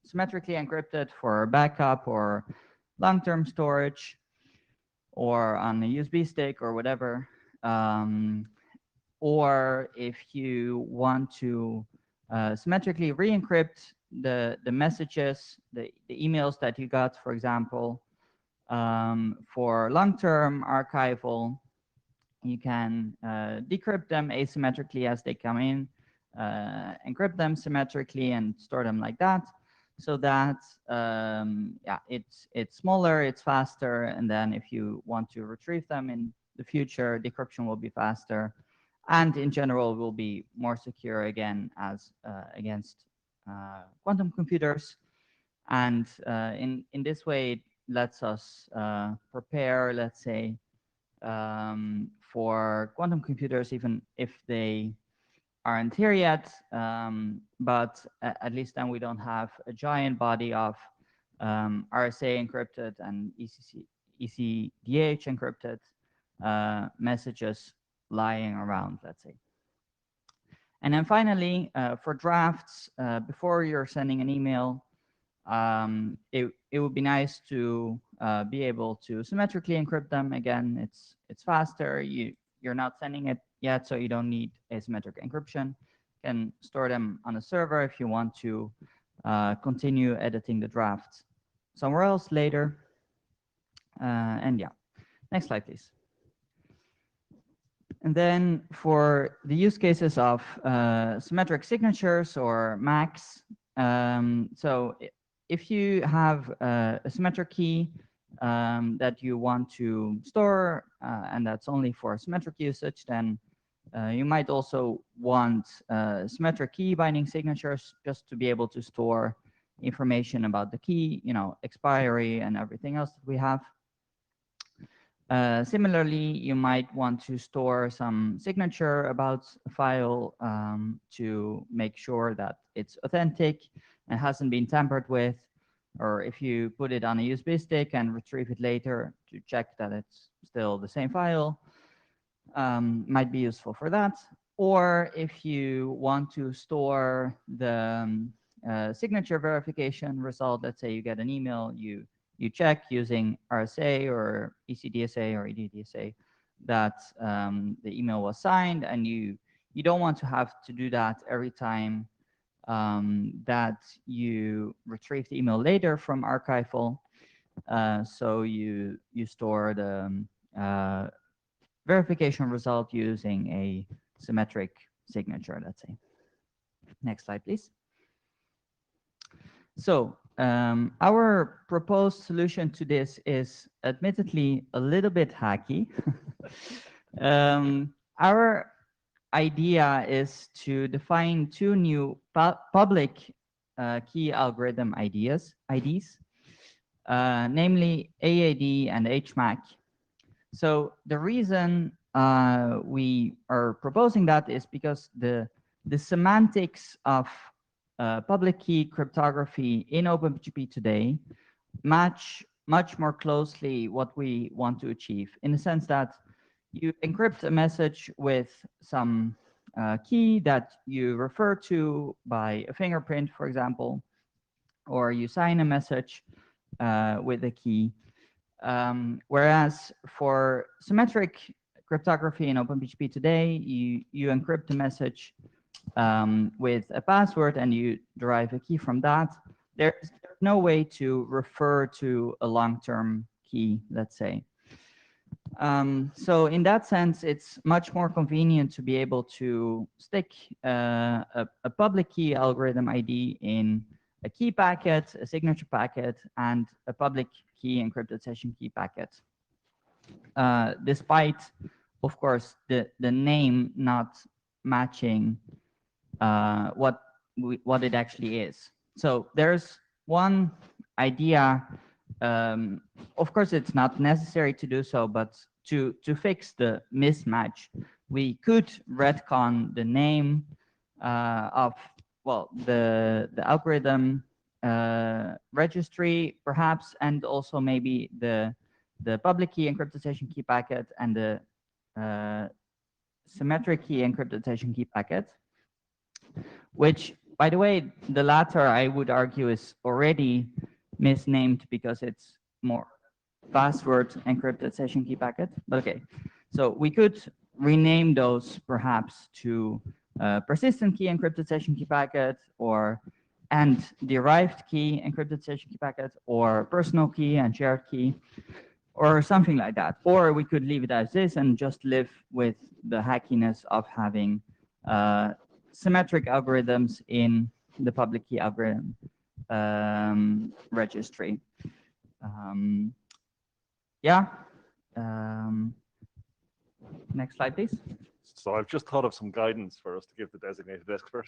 symmetrically encrypted for backup or long-term storage, or on a USB stick or whatever, or if you want to symmetrically re-encrypt the messages, the emails that you got, for example, for long-term archival, you can decrypt them asymmetrically as they come in, encrypt them symmetrically, and store them like that, so that yeah, it's smaller, it's faster, and then if you want to retrieve them in the future, decryption will be faster, and in general will be more secure again as against quantum computers. And in this way, it lets us prepare, let's say, for quantum computers, even if they aren't here yet, but at least then we don't have a giant body of RSA encrypted and ECDH encrypted messages lying around, let's say. And then finally, for drafts, before you're sending an email, it would be nice to be able to symmetrically encrypt them. Again, it's faster. You're not sending it yet, so you don't need asymmetric encryption. You can store them on a server if you want to continue editing the drafts somewhere else later. And yeah, next slide, please. And then for the use cases of symmetric signatures or MACs, so if you have a symmetric key that you want to store, and that's only for symmetric usage, then you might also want symmetric key binding signatures just to be able to store information about the key, expiry and everything else that we have. Similarly, you might want to store some signature about a file to make sure that it's authentic and hasn't been tampered with, or if you put it on a USB stick and retrieve it later to check that it's still the same file, might be useful for that. Or if you want to store the signature verification result, let's say you get an email, you check using RSA or ECDSA or EDDSA that the email was signed, and you don't want to have to do that every time that you retrieve the email later from archival. So you store the verification result using a symmetric signature, let's say. Next slide, please. So our proposed solution to this is admittedly a little bit hacky. Our idea is to define two new public key algorithm IDs, namely AAD and HMAC. So the reason we are proposing that is because the semantics of public key cryptography in OpenPGP today match much more closely what we want to achieve, in the sense that you encrypt a message with some key that you refer to by a fingerprint, for example, or you sign a message with a key. Whereas for symmetric cryptography in OpenPGP today, you encrypt a message with a password and you derive a key from that. There's no way to refer to a long-term key, let's say. So in that sense, it's much more convenient to be able to stick a public key algorithm ID in a key packet, a signature packet, and a public key encrypted session key packet. Despite, of course, the name not matching what it actually is. So there's one idea. Of course, it's not necessary to do so, but to fix the mismatch, we could retcon the name of, well, the algorithm registry, perhaps, and also maybe the public key encrypted session key packet and the symmetric key encrypted session key packet, which, by the way, the latter, I would argue, is already misnamed because it's more password encrypted session key packet. But okay, so we could rename those perhaps to persistent key encrypted session key packet, or and derived key encrypted session key packet, or personal key and shared key, or something like that. Or we could leave it as this and just live with the hackiness of having symmetric algorithms in the public key algorithm registry. Yeah. Next slide, please. So I've just thought of some guidance for us to give the designated expert.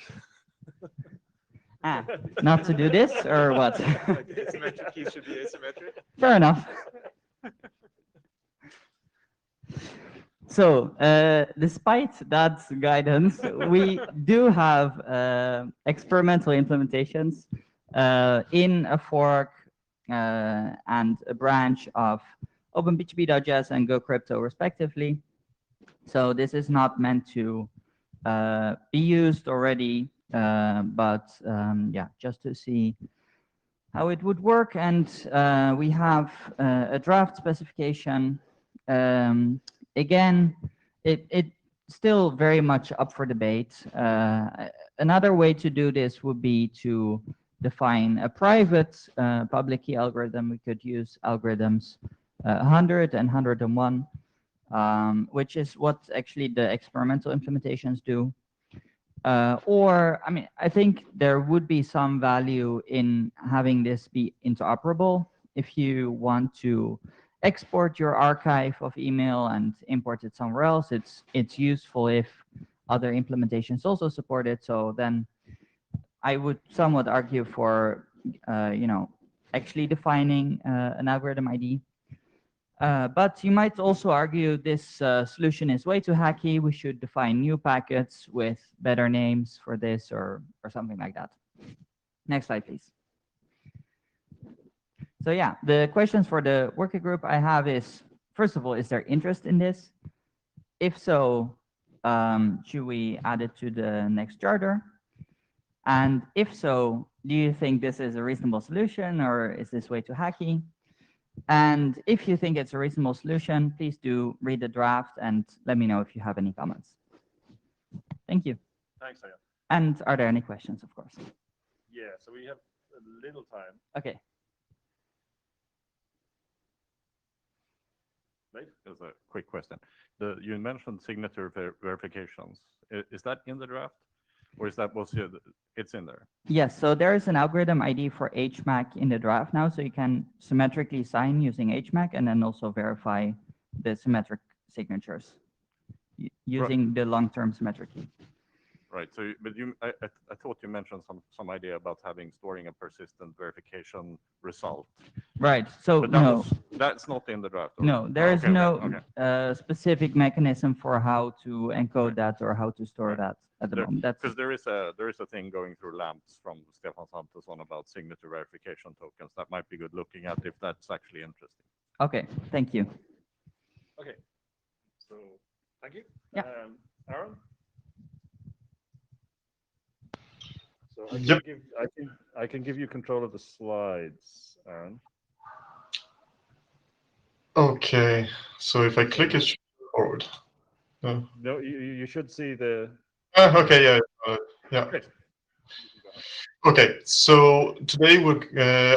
Not to do this, or what? Asymmetric keys should be asymmetric. Fair enough. So, despite that guidance, we do have experimental implementations in a fork and a branch of OpenPGP.js and GoCrypto, respectively. So this is not meant to be used already, but yeah, just to see how it would work. And we have a draft specification. Again, it's still very much up for debate. Another way to do this would be to define a private public key algorithm. We could use algorithms 100 and 101, which is what actually the experimental implementations do. Or, I mean, I think there would be some value in having this be interoperable. If you want to export your archive of email and import it somewhere else, it's useful if other implementations also support it. So then I would somewhat argue for actually defining an algorithm ID. But you might also argue this solution is way too hacky. We should define new packets with better names for this or something like that. Next slide, please. So yeah, the questions for the working group I have is, first of all, is there interest in this? If so, should we add it to the next charter? And if so, do you think this is a reasonable solution or is this way too hacky? And if you think it's a reasonable solution, please do read the draft and let me know if you have any comments. Thank you. Thanks, Aya. And are there any questions, of course? Yeah, so we have a little time. Okay. Right? As a quick question, you mentioned signature verifications. Is that in the draft, or is that mostly it's in there? Yes, so there is an algorithm ID for HMAC in the draft now, so you can symmetrically sign using HMAC and then also verify the symmetric signatures using the long-term symmetric key. Right. So, but I thought you mentioned some idea about storing a persistent verification result. Right. So no, that's not in the draft. Or? No, there is no okay. Specific mechanism for how to encode that or how to store that at the moment. That's because there is a thing going through lamps from Stefan Santos on about signature verification tokens. That might be good looking at if that's actually interesting. Okay. Thank you. Okay. So thank you. Yeah. Aaron. So I can give you control of the slides, Aaron. Okay, so if I click it forward. No, you should see the. Okay, yeah. Great. Okay, so today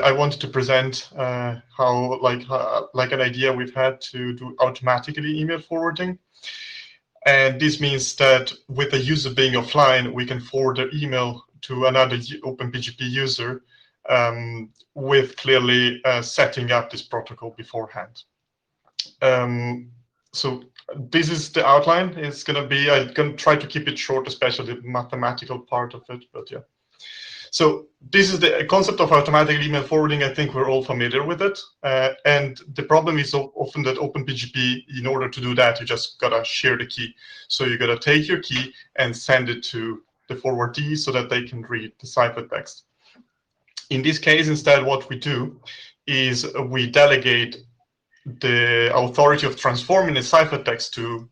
I wanted to present how like an idea we've had to do automatically email forwarding. And this means that with the user being offline, we can forward their email to another Openpgp user with clearly setting up this protocol beforehand. So this is the outline. It's going to be, I'm going to try to keep it short, especially the mathematical part of it, but yeah. So this is the concept of automatic email forwarding. I think we're all familiar with it. And the problem is often that Openpgp, in order to do that, you just got to share the key. So you got to take your key and send it to the forwardee so that they can read the ciphertext. In this case, instead, what we do is we delegate the authority of transforming a ciphertext to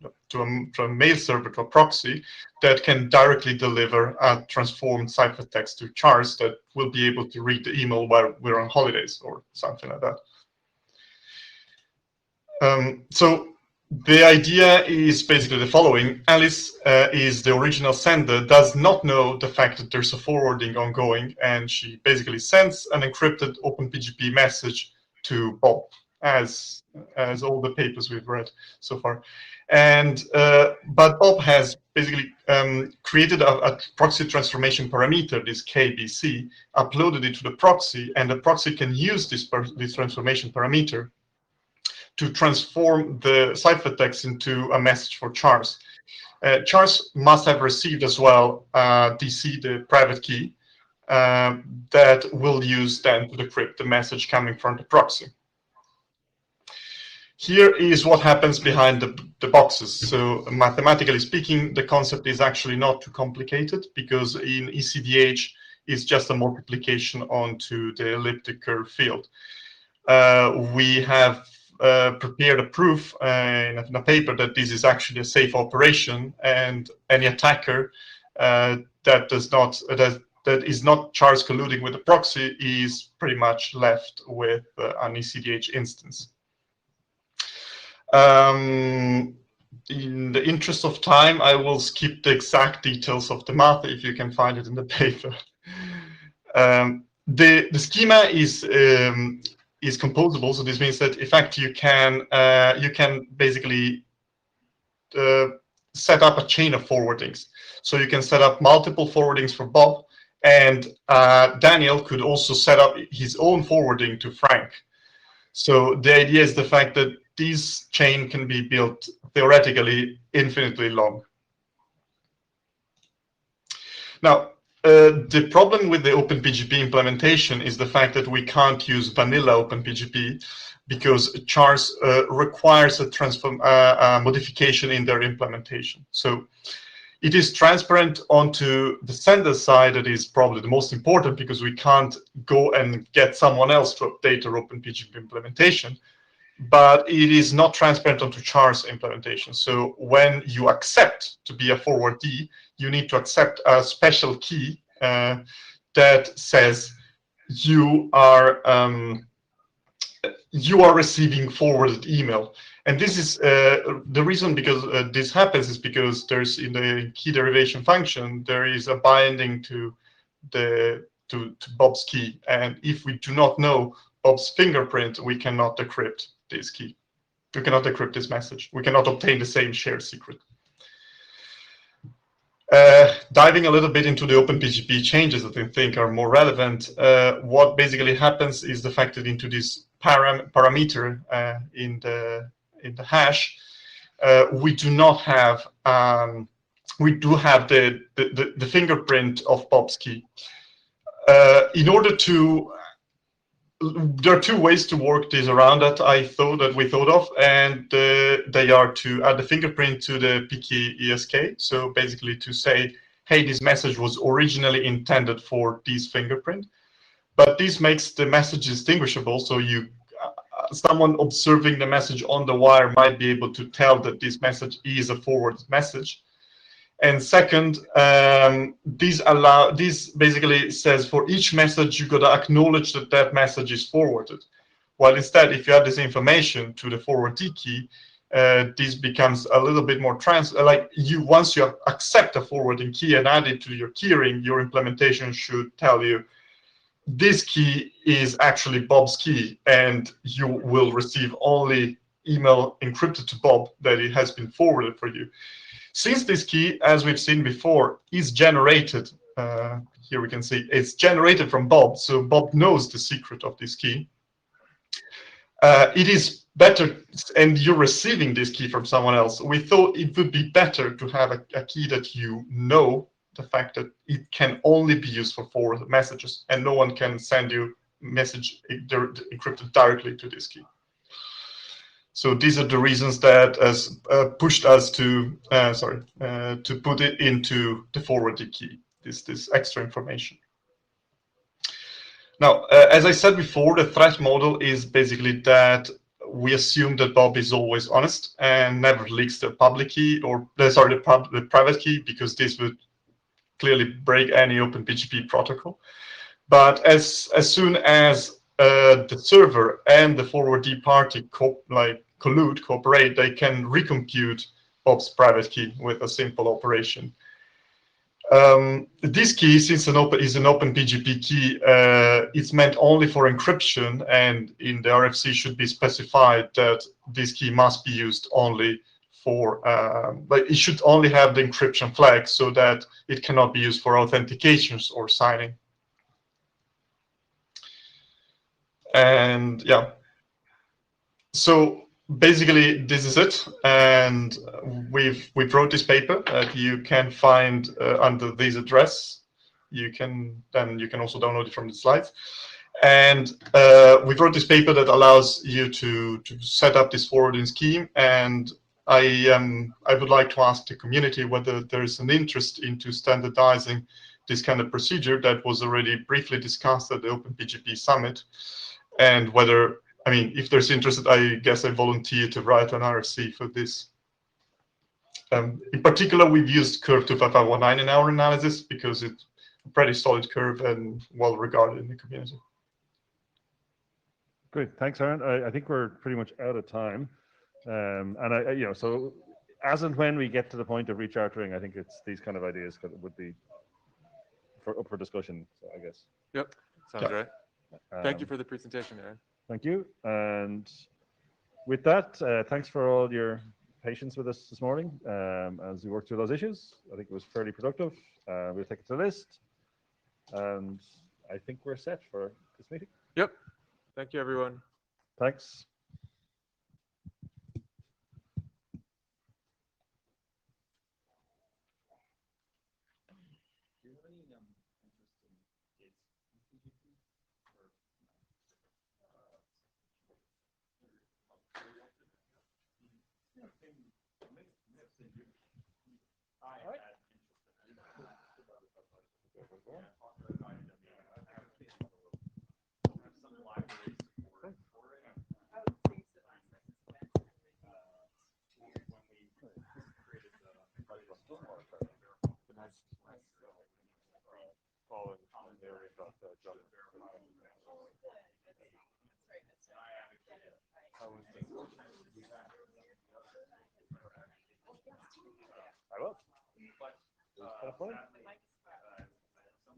a mail server, to a proxy that can directly deliver a transformed ciphertext to Charles that will be able to read the email while we're on holidays or something like that. So the idea is basically the following. Alice is the original sender, does not know the fact that there's a forwarding ongoing, and she basically sends an encrypted OpenPGP message to Bob, as all the papers we've read so far. And but Bob has basically created a proxy transformation parameter, this KBC, uploaded it to the proxy, and the proxy can use this transformation parameter to transform the ciphertext into a message for Charles. Charles must have received as well DC, the private key, that will use then to decrypt the message coming from the proxy. Here is what happens behind the boxes. So mathematically speaking, the concept is actually not too complicated, because in ECDH it's just a multiplication onto the elliptic curve field. We have prepared a proof in a paper that this is actually a safe operation, and any attacker that is not Charles colluding with the proxy is pretty much left with an ECDH instance. In the interest of time, I will skip the exact details of the math if you can find it in the paper. The schema is composable, so this means that in fact you can basically set up a chain of forwardings. So you can set up multiple forwardings for Bob, and Daniel could also set up his own forwarding to Frank. So the idea is the fact that this chain can be built theoretically infinitely long. Now, The problem with the Openpgp implementation is the fact that we can't use vanilla Openpgp because chars requires a modification in their implementation. So it is transparent onto the sender side that is probably the most important, because we can't go and get someone else to update our Openpgp implementation. But it is not transparent onto char's implementation. So when you accept to be a forwardee, you need to accept a special key that says you are receiving forwarded email. And this is the reason because this happens is because there's in the key derivation function there is a binding to Bob's key, and if we do not know Bob's fingerprint, we cannot decrypt this key. We cannot decrypt this message. We cannot obtain the same shared secret. Diving a little bit into the Openpgp changes that I think are more relevant, what basically happens is the fact that into this parameter in the hash, we do not have we do have the fingerprint of Bob's key. In order to there are two ways to work this around that we thought of, and they are to add the fingerprint to the PK ESK. So basically to say, hey, this message was originally intended for this fingerprint, but this makes the message distinguishable. So someone observing the message on the wire might be able to tell that this message is a forwarded message. And second, this basically says for each message, you got to acknowledge that that message is forwarded. While instead, if you add this information to the forwardee key, this becomes a little bit more once you accept a forwarding key and add it to your keyring, your implementation should tell you this key is actually Bob's key, and you will receive only email encrypted to Bob that it has been forwarded for you. Since this key, as we've seen before, is generated, here we can see it's generated from Bob, so Bob knows the secret of this key. It is better, and you're receiving this key from someone else. We thought it would be better to have a key that you know the fact that it can only be used for forwarded messages, and no one can send you message encrypted directly to this key. So these are the reasons that has pushed us to put it into the forwarded key, this extra information. Now, as I said before, the threat model is basically that we assume that Bob is always honest and never leaks the public key or the private key, because this would clearly break any Openpgp protocol. But as soon as the server and the forwardee party cooperate, they can recompute Bob's private key with a simple operation. This key, since is an Openpgp key, it's meant only for encryption, and in the RFC should be specified that this key must be used only for, but it should only have the encryption flag so that it cannot be used for authentications or signing. And yeah, so basically this is it, and we wrote this paper that you can find under this address. You can also download it from the slides, and we wrote this paper that allows you to set up this forwarding scheme. And I would like to ask the community whether there is an interest into standardizing this kind of procedure that was already briefly discussed at the Openpgp summit, and whether, I mean, if there's interest, I guess I volunteer to write an RFC for this. In particular, we've used curve 25519 in our analysis because it's a pretty solid curve and well regarded in the community. Great, thanks, Aaron. I think we're pretty much out of time, and so as and when we get to the point of rechartering, I think it's these kind of ideas that would be up for discussion, so I guess. Yep, sounds right. Thank you for the presentation, Aaron. Thank you. And with that, thanks for all your patience with us this morning as we work through those issues. I think it was fairly productive. We'll take it to the list, and I think we're set for this meeting. Yep. Thank you, everyone. Thanks.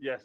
Yes.